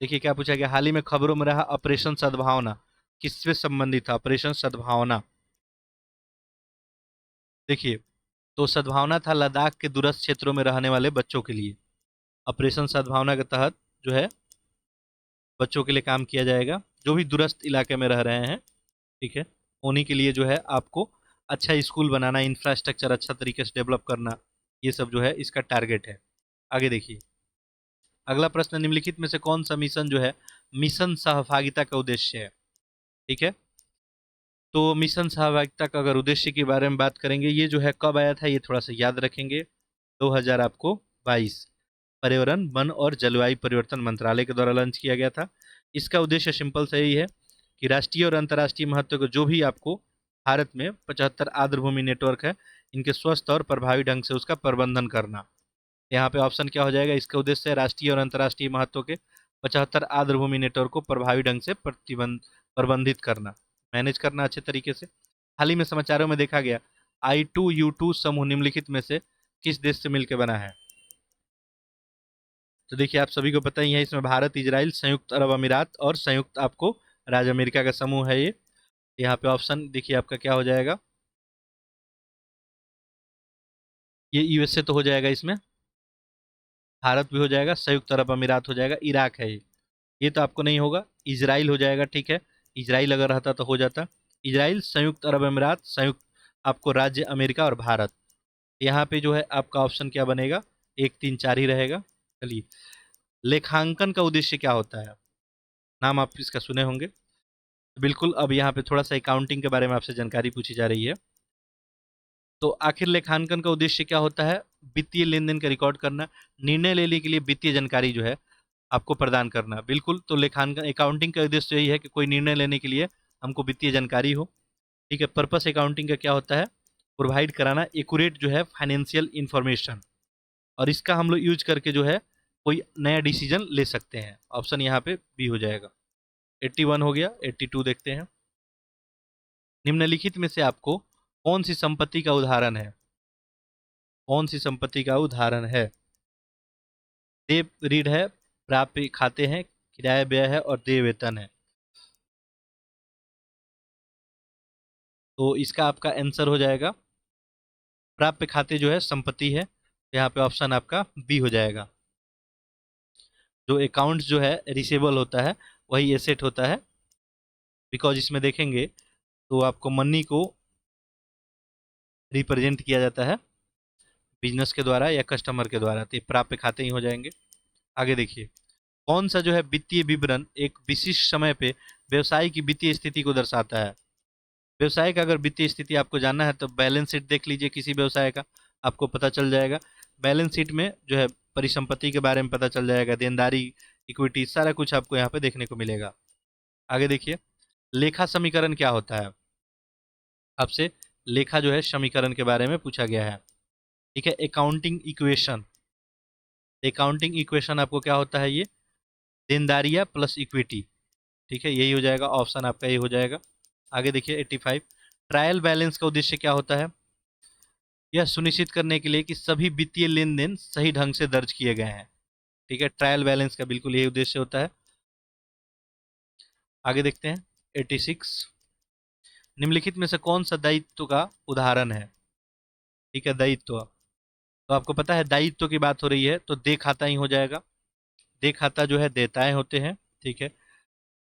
देखिए क्या पूछा गया, हाल ही में खबरों में रहा ऑपरेशन सद्भावना किससे संबंधित था? ऑपरेशन सद्भावना, देखिए तो सद्भावना था लद्दाख के दूरस्थ क्षेत्रों में रहने वाले बच्चों के लिए। ऑपरेशन सद्भावना के तहत जो है बच्चों के लिए काम किया जाएगा, जो भी दूरस्थ इलाके में रह रहे हैं, ठीक है, उन्हीं के लिए जो है आपको अच्छा स्कूल बनाना, इंफ्रास्ट्रक्चर अच्छा तरीके से डेवलप करना, ये सब जो है इसका टारगेट है। आगे देखिए अगला प्रश्न, निम्नलिखित में से कौन सा मिशन जो है मिशन सहभागिता का उद्देश्य है? ठीक है, तो मिशन सहभागिता का अगर उद्देश्य के बारे में बात करेंगे, ये जो है कब आया था ये थोड़ा सा याद रखेंगे। 2000 आपको 22 पर्यावरण वन और जलवायु परिवर्तन मंत्रालय के द्वारा लॉन्च किया गया था। इसका उद्देश्य सिंपल से यही है कि राष्ट्रीय और अंतर्राष्ट्रीय महत्व के जो भी आपको भारत में 75 आर्द्रभूमि नेटवर्क है, इनके स्वस्थ और प्रभावी ढंग से उसका प्रबंधन करना। यहाँ पे ऑप्शन क्या हो जाएगा, इसका उद्देश्य है राष्ट्रीय और अंतर्राष्ट्रीय महत्व के 75 आर्द्रभूमि नेटवर्क को प्रभावी ढंग से प्रबंधित करना, मैनेज करना अच्छे तरीके से। हाल ही में समाचारों में देखा गया I2U2 समूह निम्नलिखित में से किस देश से मिलकर बना है? तो देखिए आप सभी को पता ही है, इसमें भारत, इजराइल, संयुक्त अरब अमीरात और संयुक्त आपको राज्य अमेरिका का समूह है ये। यहाँ पे ऑप्शन देखिए आपका क्या हो जाएगा, ये USA तो हो जाएगा, इसमें भारत भी हो जाएगा, संयुक्त अरब अमीरात हो जाएगा, इराक है ये तो आपको नहीं होगा, इजराइल हो जाएगा, ठीक है, इजराइल अगर रहता तो हो जाता। इजराइल, संयुक्त अरब अमीरात, संयुक्त आपको राज्य अमेरिका और भारत। यहाँ पे जो है आपका ऑप्शन क्या बनेगा, 1 3 4 ही रहेगा। चलिए, लेखांकन का उद्देश्य क्या होता है? नाम आप इसका सुने होंगे। बिल्कुल, अब यहाँ पे थोड़ा सा अकाउंटिंग के बारे में आपसे जानकारी पूछी जा रही है। तो आखिर लेखांकन का उद्देश्य क्या होता है? वित्तीय लेन देन का रिकॉर्ड करना, निर्णय लेने के लिए वित्तीय जानकारी जो है आपको प्रदान करना। बिल्कुल, तो लेखांकन अकाउंटिंग का उद्देश्य यही है कि कोई निर्णय लेने के लिए हमको वित्तीय जानकारी हो। ठीक है, पर्पस अकाउंटिंग का क्या होता है? प्रोवाइड कराना एक्यूरेट जो है फाइनेंशियल इंफॉर्मेशन, और इसका हम लोग यूज करके जो है कोई नया डिसीजन ले सकते हैं। ऑप्शन यहाँ पे बी हो जाएगा। 81 हो गया, 82 देखते हैं। निम्नलिखित में से आपको कौन सी संपत्ति का उदाहरण है? कौन सी संपत्ति का उदाहरण है? देय ऋण है, प्राप्य खाते हैं, किराया व्यय है और देय वेतन है। तो इसका आपका आंसर हो जाएगा प्राप्य खाते जो है संपत्ति है, यहाँ पे ऑप्शन आपका बी हो जाएगा। जो अकाउंट्स जो है रिसेबल होता है वही एसेट होता है, बिकॉज इसमें देखेंगे तो आपको मनी को रिप्रेजेंट किया जाता है बिजनेस के द्वारा या कस्टमर के द्वारा, तो ये प्राप्य खाते ही हो जाएंगे। आगे देखिए, कौन सा जो है वित्तीय विवरण एक विशिष्ट समय पे व्यवसाय की वित्तीय स्थिति को दर्शाता है? व्यवसाय का अगर वित्तीय स्थिति आपको जानना है तो बैलेंस शीट देख लीजिए किसी व्यवसाय का, आपको पता चल जाएगा। बैलेंस शीट में जो है परिसंपत्ति के बारे में पता चल जाएगा, देनदारी, इक्विटी, सारा कुछ आपको यहाँ पे देखने को मिलेगा। आगे देखिए, लेखा समीकरण क्या होता है? आपसे लेखा जो है समीकरण के बारे में पूछा गया है। ठीक है, अकाउंटिंग इक्वेशन, अकाउंटिंग इक्वेशन आपको क्या होता है? ये देनदारियाँ प्लस इक्विटी, ठीक है, यही हो जाएगा, ऑप्शन आपका ये हो जाएगा। आगे देखिए 85, ट्रायल बैलेंस का उद्देश्य क्या होता है? यह सुनिश्चित करने के लिए कि सभी वित्तीय लेन देन सही ढंग से दर्ज किए गए हैं। ठीक है, ट्रायल बैलेंस का बिल्कुल यही उद्देश्य होता है। आगे देखते हैं 86, निम्नलिखित में से कौन सा दायित्व का उदाहरण है? ठीक है, दायित्व, तो आपको पता है दायित्व की बात हो रही है तो देय खाता ही हो जाएगा। देय खाता जो है देयताएं होते हैं, ठीक है,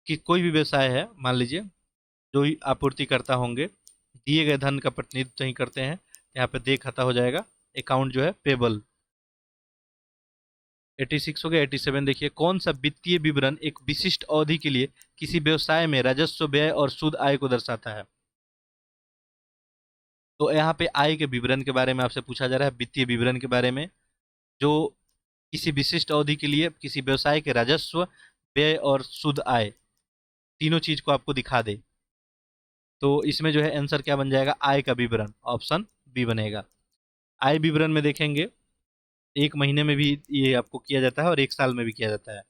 कि कोई भी व्यवसाय है, मान लीजिए जो ही आपूर्तिकर्ता होंगे दिए गए धन का प्रतिनिधित्व ही करते हैं, यहाँ पे देय खाता हो जाएगा। अकाउंट जो है पेबल। 86 हो गया। 87 देखिए, कौन सा वित्तीय विवरण एक विशिष्ट अवधि के लिए किसी व्यवसाय में राजस्व, व्यय और शुद्ध आय को दर्शाता है? तो यहाँ पे आय के विवरण के बारे में आपसे पूछा जा रहा है, वित्तीय विवरण के बारे में, जो किसी विशिष्ट अवधि के लिए किसी व्यवसाय के राजस्व, व्यय और शुद्ध आय, तीनों चीज को आपको दिखा दे, तो इसमें जो है आंसर क्या बन जाएगा, आय का विवरण, ऑप्शन बी बनेगा। आय विवरण में देखेंगे, एक महीने में भी ये आपको किया जाता है और एक साल में भी किया जाता है,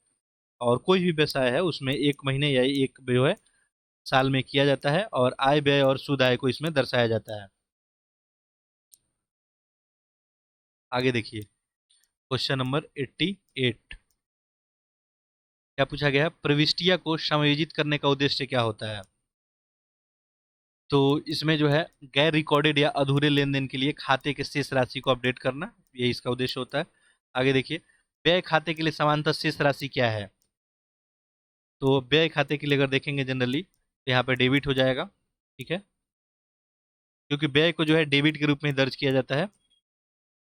और कोई भी व्यवसाय है उसमें एक महीने या एक जो है साल में किया जाता है, और आय व्यय और शुद्ध आय को इसमें दर्शाया जाता है। आगे देखिए, क्वेश्चन नंबर 88, क्या पूछा गया है, प्रविष्टिया को समायोजित करने का उद्देश्य क्या होता है। तो इसमें जो है गैर रिकॉर्डेड या अधूरे लेन देन के लिए खाते के शेष राशि को अपडेट करना, ये इसका उद्देश्य होता है। आगे देखिए, व्यय खाते के लिए समांतर शेष राशि क्या है। तो व्यय खाते के लिए अगर देखेंगे जनरली, तो यहाँ पे डेबिट हो जाएगा, ठीक है, क्योंकि व्यय को जो है डेबिट के रूप में दर्ज किया जाता है,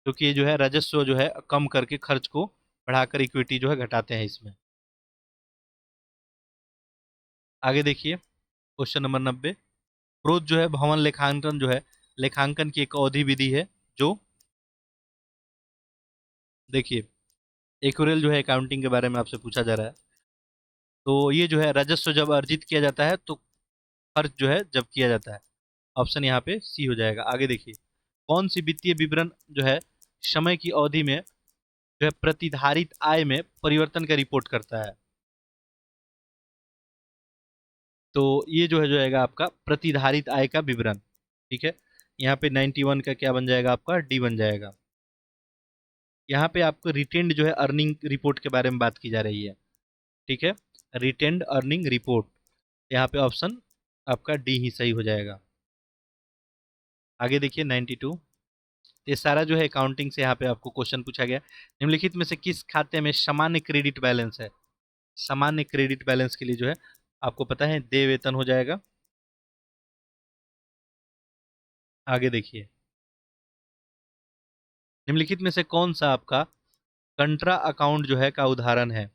क्योंकि ये जो है राजस्व जो है कम करके खर्च को बढ़ाकर इक्विटी जो है घटाते हैं इसमें। आगे देखिए, क्वेश्चन नंबर 90, प्रोत जो है भवन लेखांकन जो है लेखांकन की एक अवधि विधि है, जो देखिए एक्युरेल जो है अकाउंटिंग के बारे में आपसे पूछा जा रहा है। तो ये जो है राजस्व जब अर्जित किया जाता है तो खर्च जो है जब किया जाता है, ऑप्शन यहाँ पे सी हो जाएगा। आगे देखिए, कौन सी वित्तीय विवरण जो है समय की अवधि में जो है प्रतिधारित आय में परिवर्तन का रिपोर्ट करता है। तो ये जो है जो आएगा आपका प्रतिधारित आय का विवरण, ठीक है, यहाँ पे 91 का क्या बन जाएगा, आपका डी बन जाएगा। यहाँ पे आपको रिटेंड जो है अर्निंग रिपोर्ट के बारे में बात की जा रही है, ठीक है, रिटेंड अर्निंग रिपोर्ट, यहाँ पे ऑप्शन आपका डी ही सही हो जाएगा। आगे देखिए 92, ये सारा जो है अकाउंटिंग से यहाँ पे आपको क्वेश्चन पूछा गया, निम्नलिखित में से किस खाते में सामान्य क्रेडिट बैलेंस है। सामान्य क्रेडिट बैलेंस के लिए जो है आपको पता है देय वेतन हो जाएगा। आगे देखिए, निम्नलिखित में से कौन सा आपका कंट्रा अकाउंट जो है का उदाहरण है।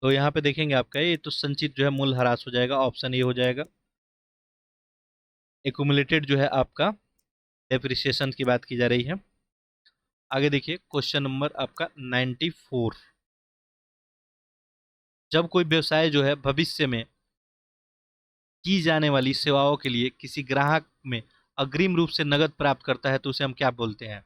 तो यहाँ पे देखेंगे आपका ये तो संचित जो है मूल्यह्रास हो जाएगा, ऑप्शन ए हो जाएगा। एकुमुलेटेड जो है आपका डेप्रिसिएशन की बात की जा रही है। आगे देखिए, क्वेश्चन नंबर आपका 94, जब कोई व्यवसाय जो है भविष्य में की जाने वाली सेवाओं के लिए किसी ग्राहक में अग्रिम रूप से नगद प्राप्त करता है तो उसे हम क्या बोलते हैं।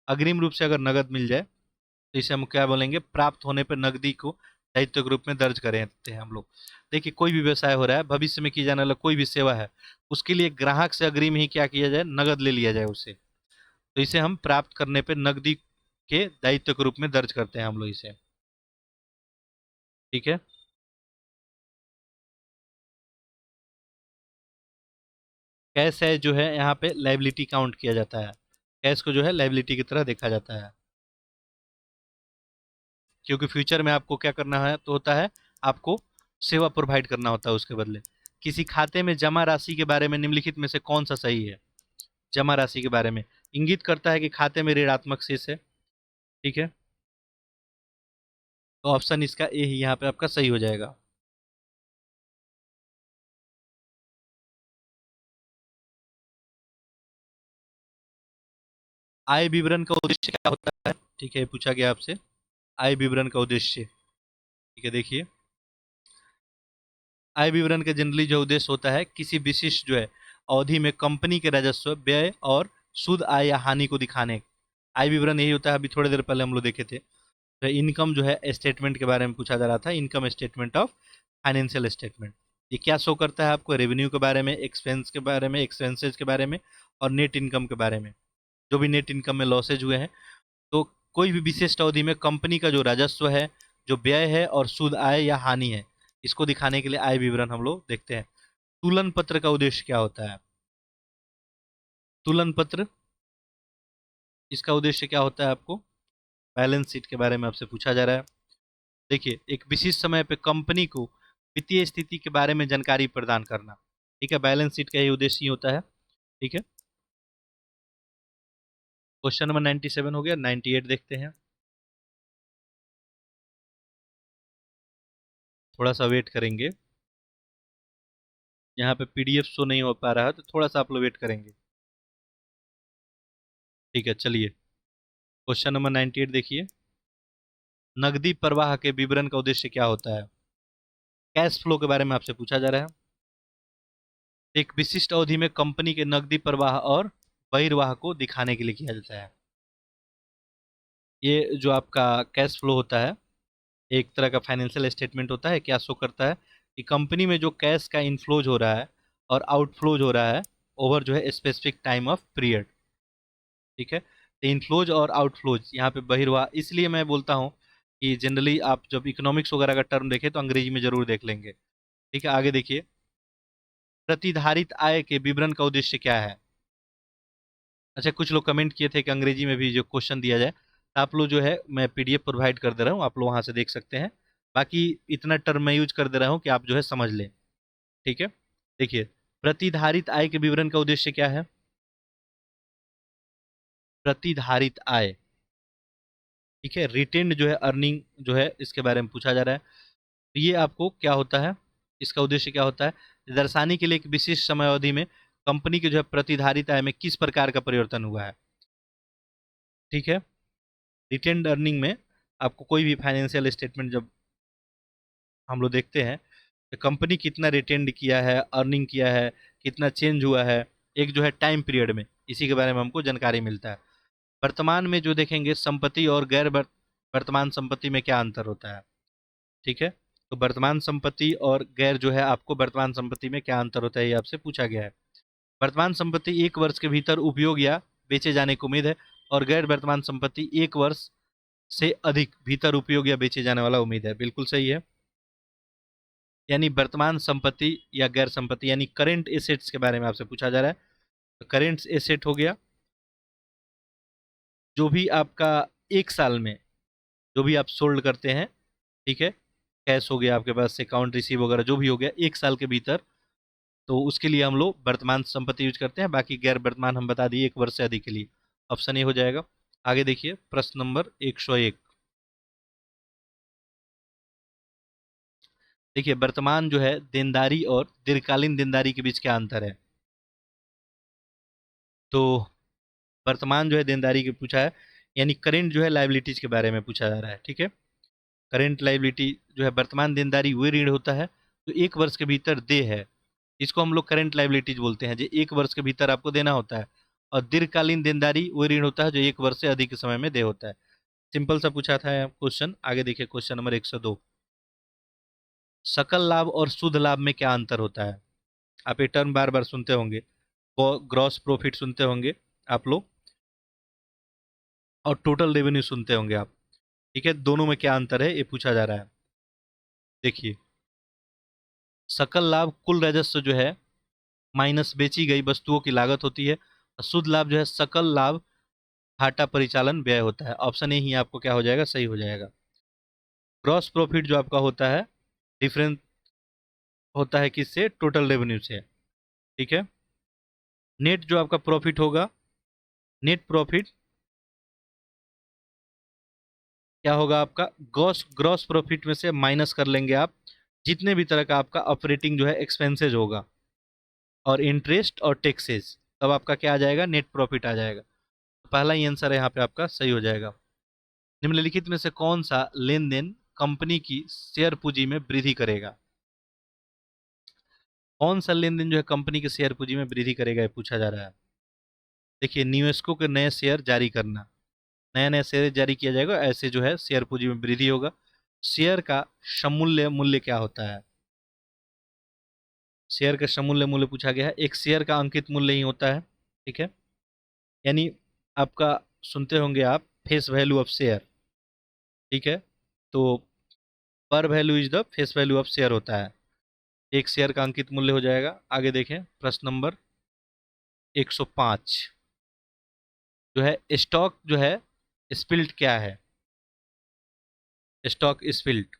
अग्रिम रूप से अगर नगद मिल जाए तो इसे हम क्या बोलेंगे, प्राप्त होने पर नकदी को दायित्व के रूप में दर्ज करते हैं हम लोग। देखिए, कोई भी व्यवसाय हो रहा है, भविष्य में की जाने वाला कोई भी सेवा है, उसके लिए ग्राहक से अग्रिम ही क्या किया जाए, नगद ले लिया जाए उसे, तो इसे हम प्राप्त करने पर नकदी के दायित्व के रूप में दर्ज करते हैं हम लोग इसे, ठीक है। कैश है जो है यहाँ पे लाइबिलिटी काउंट किया जाता है, कैश को जो है लाइबिलिटी की तरह देखा जाता है, क्योंकि फ्यूचर में आपको क्या करना है तो होता है, आपको सेवा प्रोवाइड करना होता है उसके बदले। किसी खाते में जमा राशि के बारे में निम्नलिखित में से कौन सा सही है। जमा राशि के बारे में इंगित करता है कि खाते में ऋणात्मक शेष है, ठीक है, तो ऑप्शन इसका ए ही यहाँ पे आपका सही हो जाएगा। आय विवरण का उद्देश्य क्या होता है, ठीक है, पूछा गया आपसे आय विवरण का उद्देश्य, ठीक है। देखिए, आय विवरण का जनरली जो उद्देश्य होता है, किसी विशिष्ट जो है अवधि में कंपनी के राजस्व, व्यय और शुद्ध आय या हानि को दिखाने। आय विवरण यही होता है, अभी थोड़ी देर पहले हम लोग देखे थे, तो इनकम जो है स्टेटमेंट के बारे में पूछा जा रहा था, income statement of financial statement. ये क्या शो करता है आपको, रेवेन्यू के बारे में, एक्सपेंस के बारे में, एक्सपेंसेज के बारे में, और नेट इनकम के बारे में, जो भी नेट इनकम में लॉसेज हुए हैं। तो कोई भी विशिष्ट अवधि में कंपनी का जो राजस्व है, जो व्यय है और शुद्ध आय या हानि है, इसको दिखाने के लिए आय विवरण हम लोग देखते हैं। तुलन पत्र का उद्देश्य क्या होता है। तुलन पत्र, इसका उद्देश्य क्या होता है आपको, बैलेंस शीट के बारे में आपसे पूछा जा रहा है। देखिए, एक विशिष्ट समय पे कंपनी को वित्तीय स्थिति के बारे में जानकारी प्रदान करना, ठीक है, बैलेंस शीट का यही उद्देश्य ही होता है, ठीक है। क्वेश्चन नंबर 97 हो गया, 98 देखते हैं। थोड़ा सा वेट करेंगे, यहाँ पे पीडीएफ शो नहीं हो पा रहा है, तो थोड़ा सा आप लोग वेट करेंगे, ठीक है। चलिए, क्वेश्चन नंबर 98 देखिए, नकदी प्रवाह के विवरण का उद्देश्य क्या होता है? कैश फ्लो के बारे में आपसे पूछा जा रहा है। एक विशिष्ट अवधि में कंपनी के नकदी प्रवाह और बहिर्वाह को दिखाने के लिए किया जाता है। ये जो आपका कैश फ्लो होता है, एक तरह का फाइनेंशियल स्टेटमेंट होता है। क्या शो करता है कि कंपनी में जो कैश का इनफ्लोज हो रहा है और आउटफ्लोज हो रहा है ओवर जो है स्पेसिफिक टाइम ऑफ पीरियड। ठीक है, तो इनफ्लोज और आउटफ्लोज यहाँ पे बहिर्वाह, इसलिए मैं बोलता हूँ कि जनरली आप जब इकोनॉमिक्स वगैरह का टर्म देखें तो अंग्रेजी में जरूर देख लेंगे। ठीक है, आगे देखिए, प्रतिधारित आय के विवरण का उद्देश्य क्या है? अच्छा, कुछ लोग कमेंट किए थे कि अंग्रेजी में भी जो क्वेश्चन दिया जाए, तो आप लोग जो है मैं पीडीएफ प्रोवाइड कर दे रहा हूँ, आप लोग वहाँ से देख सकते हैं। बाकी इतना टर्म मैं यूज कर दे रहा हूँ कि आप जो है समझ लें। ठीक है, देखिए, प्रतिधारित आय के विवरण का उद्देश्य क्या है? प्रतिधारित आय, ठीक है, रिटेन्ड जो है अर्निंग जो है इसके बारे में पूछा जा रहा है। तो ये आपको क्या होता है, इसका उद्देश्य क्या होता है? दर्शाने के लिए एक विशिष्ट समय अवधि में कंपनी के जो है प्रतिधारित आय में किस प्रकार का परिवर्तन हुआ है। ठीक है, रिटेन्ड अर्निंग में आपको कोई भी फाइनेंशियल स्टेटमेंट जब हम लोग देखते हैं तो कंपनी कितना रिटेन्ड किया है, अर्निंग किया है, कितना चेंज हुआ है, एक जो है टाइम पीरियड में, इसी के बारे में हमको जानकारी मिलता है। वर्तमान में जो देखेंगे संपत्ति और गैर वर्तमान संपत्ति में क्या अंतर होता है। ठीक है, तो वर्तमान संपत्ति और गैर जो है आपको वर्तमान संपत्ति में क्या अंतर होता है ये आपसे पूछा गया है। वर्तमान संपत्ति 1 वर्ष के भीतर उपयोग या बेचे जाने की उम्मीद है, और गैर वर्तमान संपत्ति 1 वर्ष से अधिक भीतर उपयोग या बेचे जाने वाला उम्मीद है। बिल्कुल सही है। यानी वर्तमान संपत्ति या गैर संपत्ति यानी करेंट एसेट्स के बारे में आपसे पूछा जा रहा है। तो करेंट एसेट हो गया जो भी आपका 1 साल में जो भी आप सोल्ड करते हैं। ठीक है, कैश हो गया आपके पास, अकाउंट रिसीव वगैरह जो भी हो गया 1 साल के भीतर, तो उसके लिए हम लोग वर्तमान संपत्ति यूज करते हैं। बाकी गैर वर्तमान हम बता दिए 1 वर्ष से अधिक के लिए। ऑप्शन ए हो जाएगा। आगे देखिए, प्रश्न नंबर 101। देखिए, वर्तमान जो है देनदारी और दीर्घकालीन देनदारी के बीच क्या अंतर है? तो वर्तमान जो है देनदारी के पूछा है, यानी करेंट जो है लाइबिलिटीज के बारे में पूछा जा रहा है। ठीक है, करेंट लाइबिलिटी जो है वर्तमान देनदारी वही ऋण होता है जो 1 वर्ष के भीतर दे है, इसको हम लोग करेंट लाइबिलिटीज बोलते हैं, जो 1 वर्ष के भीतर आपको देना होता है। और दीर्घकालीन देनदारी वही ऋण होता है जो 1 वर्ष से अधिक के समय में दे होता है। सिंपल सा पूछा था क्वेश्चन। आगे देखिए, क्वेश्चन नंबर 102। सकल लाभ और शुद्ध लाभ में क्या अंतर होता है? आप ये टर्म बार बार सुनते होंगे, ग्रॉस प्रॉफिट सुनते होंगे आप लोग, और टोटल रेवेन्यू सुनते होंगे आप। ठीक है, दोनों में क्या अंतर है ये पूछा जा रहा है। देखिए, सकल लाभ कुल राजस्व जो है माइनस बेची गई वस्तुओं की लागत होती है, और शुद्ध लाभ जो है सकल लाभ घाटा परिचालन व्यय होता है। ऑप्शन ए ही आपको क्या हो जाएगा, सही हो जाएगा। ग्रॉस प्रॉफिट जो आपका होता है डिफरेंस होता है किससे? टोटल रेवेन्यू से। ठीक है, नेट जो आपका प्रॉफिट होगा, नेट प्रॉफिट क्या होगा आपका? ग्रॉस ग्रॉस प्रॉफिट में से माइनस कर लेंगे आप जितने भी तरह का आपका ऑपरेटिंग जो है एक्सपेंसेज होगा और इंटरेस्ट और टैक्सेस, तब आपका क्या आ जाएगा? नेट प्रॉफिट आ जाएगा। तो पहला ही आंसर है यहाँ पे आपका सही हो जाएगा। निम्नलिखित में से कौन सा लेन देन कंपनी की शेयर पूंजी में वृद्धि करेगा? कौन सा लेन देन जो है कंपनी के शेयर पूंजी में वृद्धि करेगा ये पूछा जा रहा है। देखिए, निवेशकों के नए शेयर जारी करना, नया नया शेयर जारी किया जाएगा, ऐसे जो है शेयर पूंजी में वृद्धि होगा। शेयर का समूल्य मूल्य क्या होता है? शेयर का समूल्य मूल्य पूछा गया है। एक शेयर का अंकित मूल्य ही होता है। ठीक है, यानी आपका सुनते होंगे आप फेस वैल्यू ऑफ शेयर। ठीक है, तो पर value is the face value of share होता है। एक शेयर का अंकित मूल्य हो जाएगा। आगे देखें, प्रश्न नंबर 105 जो है स्टॉक जो है स्पिल्ट क्या है? स्टॉक स्पिल्ट,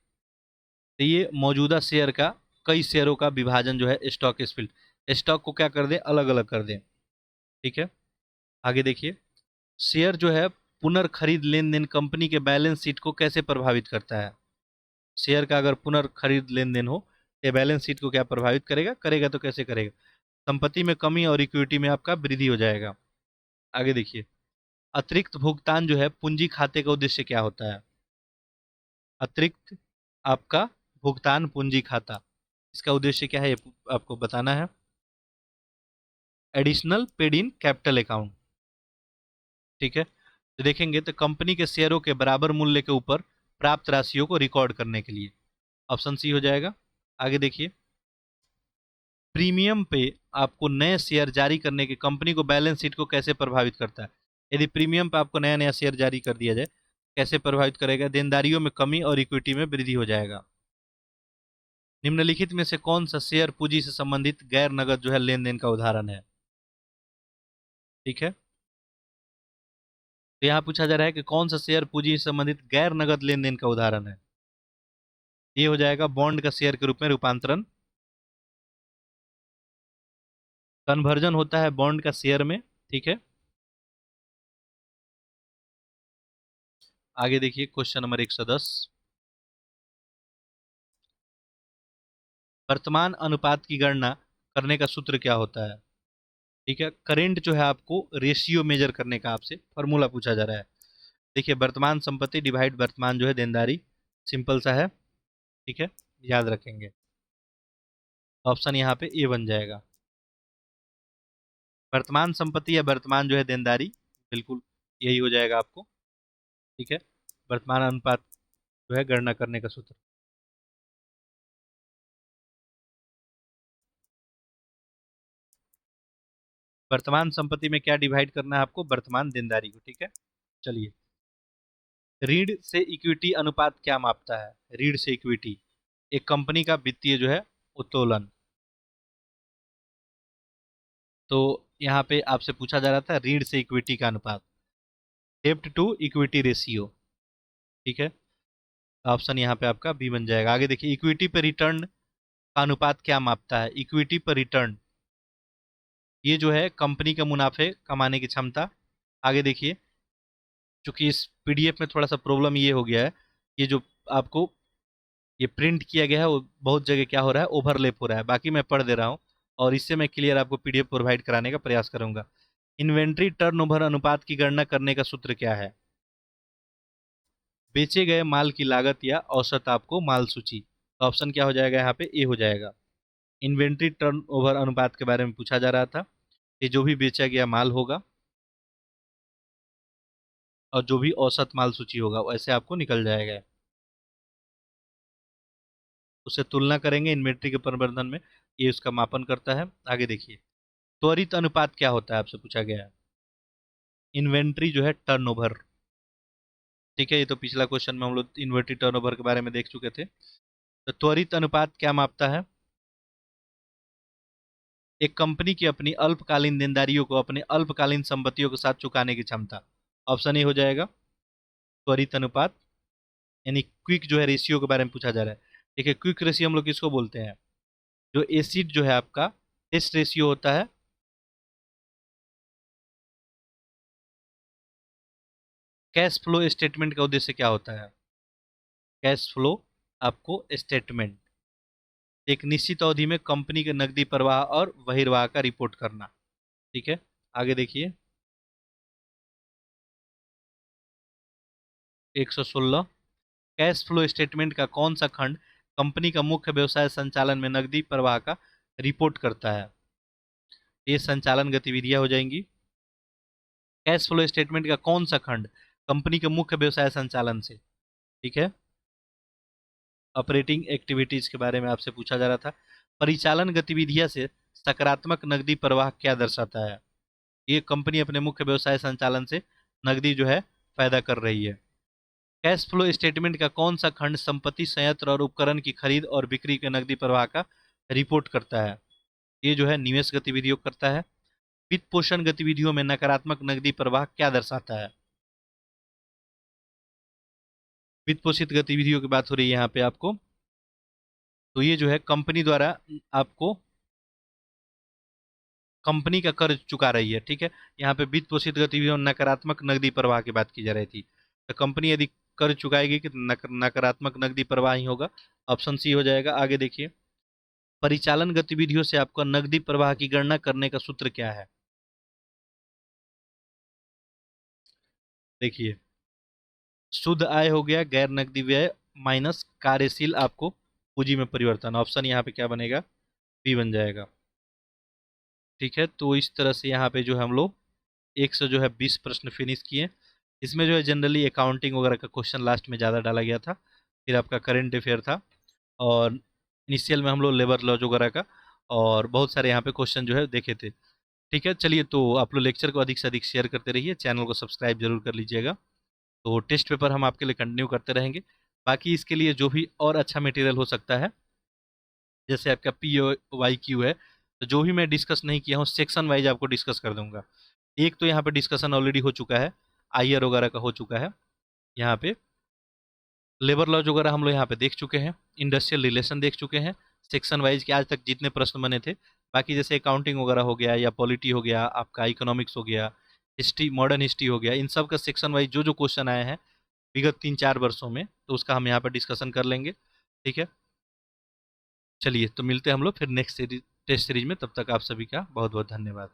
तो ये मौजूदा शेयर का कई शेयरों का विभाजन जो है स्टॉक स्पिल्ट। स्टॉक को क्या कर दें? अलग अलग कर दें। ठीक है, आगे देखिए, शेयर जो है पुनर्खरीद लेन देन कंपनी के बैलेंस शीट को कैसे प्रभावित करता है? शेयर का अगर पुनर्खरीद लेन देन हो, ये बैलेंस शीट को क्या प्रभावित करेगा? करेगा तो कैसे करेगा? संपत्ति में कमी और इक्विटी में आपका वृद्धि हो जाएगा। आगे देखिए, अतिरिक्त भुगतान जो है पूंजी खाते का उद्देश्य क्या होता है? अतिरिक्त आपका भुगतान पूंजी खाता, इसका उद्देश्य क्या है ये आपको बताना है। Additional paid in capital account, ठीक है। तो देखेंगे तो कंपनी के शेयरों के बराबर मूल्य के ऊपर प्राप्त राशियों को रिकॉर्ड करने के लिए, ऑप्शन सी हो जाएगा। आगे देखिए, प्रीमियम पे आपको नए शेयर जारी करने की कंपनी को बैलेंस शीट को कैसे प्रभावित करता है। यदि प्रीमियम पे आपको नया नया शेयर जारी कर दिया जाए, कैसे प्रभावित करेगा। देनदारियों में कमी और इक्विटी में वृद्धि हो जाएगा। निम्नलिखित में से कौन सा शेयर पूंजी से संबंधित गैर नगद जो है लेन देन का उदाहरण है, ठीक है। तो यहाँ पूछा जा रहा है कि कौन सा शेयर पूंजी से संबंधित गैर नगद लेन देन का उदाहरण है। ये हो जाएगा बॉन्ड का शेयर के रूप में रूपांतरण, कन्वर्जन होता है बॉन्ड का शेयर में, ठीक है। आगे देखिए क्वेश्चन नंबर 110, वर्तमान अनुपात की गणना करने का सूत्र क्या होता है, ठीक है। करेंट जो है आपको रेशियो मेजर करने का आपसे फॉर्मूला पूछा जा रहा है। देखिए, वर्तमान संपत्ति डिवाइड वर्तमान जो है देनदारी, सिंपल सा है, ठीक है, याद रखेंगे। ऑप्शन यहाँ पे ए बन जाएगा। वर्तमान संपत्ति या वर्तमान जो है देनदारी, बिल्कुल यही हो जाएगा आपको, ठीक है। वर्तमान अनुपात जो है गणना करने का सूत्र। वर्तमान संपत्ति में क्या डिवाइड करना है आपको, वर्तमान देनदारी को, ठीक है। चलिए, ऋण से इक्विटी अनुपात क्या मापता है। ऋण से इक्विटी एक कंपनी का वित्तीय जो है उत्तोलन। तो यहाँ पे आपसे पूछा जा रहा था ऋण से इक्विटी का अनुपात, डेब्ट टू इक्विटी रेशियो, ठीक है। ऑप्शन यहाँ पे आपका बी बन जाएगा। आगे देखिए, इक्विटी पर रिटर्न का अनुपात क्या मापता है। इक्विटी पर रिटर्न, ये जो है कंपनी का मुनाफे कमाने की क्षमता। आगे देखिए, चूंकि इस पीडीएफ में थोड़ा सा प्रॉब्लम ये हो गया है, ये जो आपको ये प्रिंट किया गया है वो बहुत जगह क्या हो रहा है, ओवरलैप हो रहा है। बाकी मैं पढ़ दे रहा हूँ और इससे मैं क्लियर आपको पीडीएफ प्रोवाइड कराने का प्रयास करूंगा। इन्वेंट्री टर्नओवर अनुपात की गणना करने का सूत्र क्या है। बेचे गए माल की लागत या औसत आपको माल सूची। तो ऑप्शन क्या हो जाएगा यहाँ पे, ए हो जाएगा। इन्वेंट्री टर्नओवर अनुपात के बारे में पूछा जा रहा था। ये जो भी बेचा गया माल होगा और जो भी औसत माल सूची होगा वैसे आपको निकल जाएगा, उससे तुलना करेंगे इन्वेंट्री के प्रबंधन में, ये उसका मापन करता है। आगे देखिए, त्वरित अनुपात क्या होता है आपसे पूछा गया है। इन्वेंट्री जो है टर्नओवर, ठीक है। ये तो पिछला क्वेश्चन में हम लोग इन्वेंट्री टर्नओवर के बारे में देख चुके थे। तो त्वरित अनुपात क्या मापता है, एक कंपनी की अपनी अल्पकालीन देनदारियों को अपने अल्पकालीन संपत्तियों के साथ चुकाने की क्षमता। ऑप्शन ए हो जाएगा त्वरित अनुपात, यानी क्विक जो है रेशियो के बारे में पूछा जा रहा है। देखिए, क्विक रेशियो हम लोग किसको बोलते हैं, जो एसिड जो है आपका टेस्ट रेशियो होता है, कैश फ्लो स्टेटमेंट का उद्देश्य क्या होता है। कैश फ्लो आपको स्टेटमेंट, एक निश्चित अवधि में कंपनी के नकदी प्रवाह और बहिर्वाह का रिपोर्ट करना, ठीक है। आगे देखिए, 116, कैश फ्लो स्टेटमेंट का कौन सा खंड कंपनी का मुख्य व्यवसाय संचालन में नकदी प्रवाह का रिपोर्ट करता है। ये संचालन गतिविधियां हो जाएंगी। कैश फ्लो स्टेटमेंट का कौन सा खंड कंपनी के मुख्य व्यवसाय संचालन से, ठीक है। ऑपरेटिंग एक्टिविटीज के बारे में आपसे पूछा जा रहा था। परिचालन गतिविधियां से सकारात्मक नकदी प्रवाह क्या दर्शाता है। ये कंपनी अपने मुख्य व्यवसाय संचालन से नकदी जो है पैदा कर रही है। कैश फ्लो स्टेटमेंट का कौन सा खंड संपत्ति संयंत्र और उपकरण की खरीद और बिक्री के नकदी प्रवाह का रिपोर्ट करता है। ये जो है निवेश गतिविधियों करता है। वित्त पोषण गतिविधियों में नकारात्मक नकदी प्रवाह क्या दर्शाता है। वित्त पोषित गतिविधियों की बात हो रही है यहाँ पे आपको, तो ये जो है कंपनी द्वारा आपको कंपनी का कर्ज चुका रही है, ठीक है। यहाँ पे वित्त पोषित गतिविधियों में नकारात्मक नकदी प्रवाह की बात की जा रही थी। तो कंपनी यदि कर्ज चुकाएगी कि नकारात्मक नकदी प्रवाह ही होगा। ऑप्शन सी हो जाएगा। आगे देखिए, परिचालन गतिविधियों से आपका नकदी प्रवाह की गणना करने का सूत्र क्या है। देखिए, शुद्ध आय हो गया, गैर नकदी व्यय माइनस कार्यशील आपको पूंजी में परिवर्तन, ऑप्शन यहाँ पे क्या बनेगा, बी बन जाएगा। ठीक है, तो इस तरह से यहाँ पे जो है हम लोग एक से जो है 20 प्रश्न फिनिश किए। इसमें जो है जनरली अकाउंटिंग वगैरह का क्वेश्चन लास्ट में ज़्यादा डाला गया था, फिर आपका करंट अफेयर था, और इनिशियल में हम लोग लेबर लॉज वगैरह का और बहुत सारे यहाँ पे क्वेश्चन जो है देखे थे। ठीक है, चलिए, तो आप लोग लेक्चर को अधिक से अधिक शेयर करते रहिए, चैनल को सब्सक्राइब जरूर कर लीजिएगा। तो टेस्ट पेपर हम आपके लिए कंटिन्यू करते रहेंगे। बाकी इसके लिए जो भी और अच्छा मटेरियल हो सकता है, जैसे आपका पी वाई क्यू है, तो जो भी मैं डिस्कस नहीं किया हूँ सेक्शन वाइज आपको डिस्कस कर दूंगा। एक तो यहाँ पे डिस्कशन ऑलरेडी हो चुका है, आईआर वगैरह का हो चुका है, यहाँ पे लेबर लॉज वगैरह हम लोग यहाँ पे देख चुके हैं, इंडस्ट्रियल रिलेशन देख चुके हैं, सेक्शन वाइज के आज तक जितने प्रश्न बने थे। बाकी जैसे अकाउंटिंग वगैरह हो गया, या पॉलिटी हो गया, आपका इकोनॉमिक्स हो गया, हिस्ट्री, मॉडर्न हिस्ट्री हो गया, इन सब का सेक्शन वाइज जो जो क्वेश्चन आए हैं विगत 3-4 वर्षों में, तो उसका हम यहाँ पर डिस्कशन कर लेंगे। ठीक है, चलिए, तो मिलते हैं हम लोग फिर नेक्स्ट टेस्ट सीरीज में। तब तक आप सभी का बहुत बहुत धन्यवाद।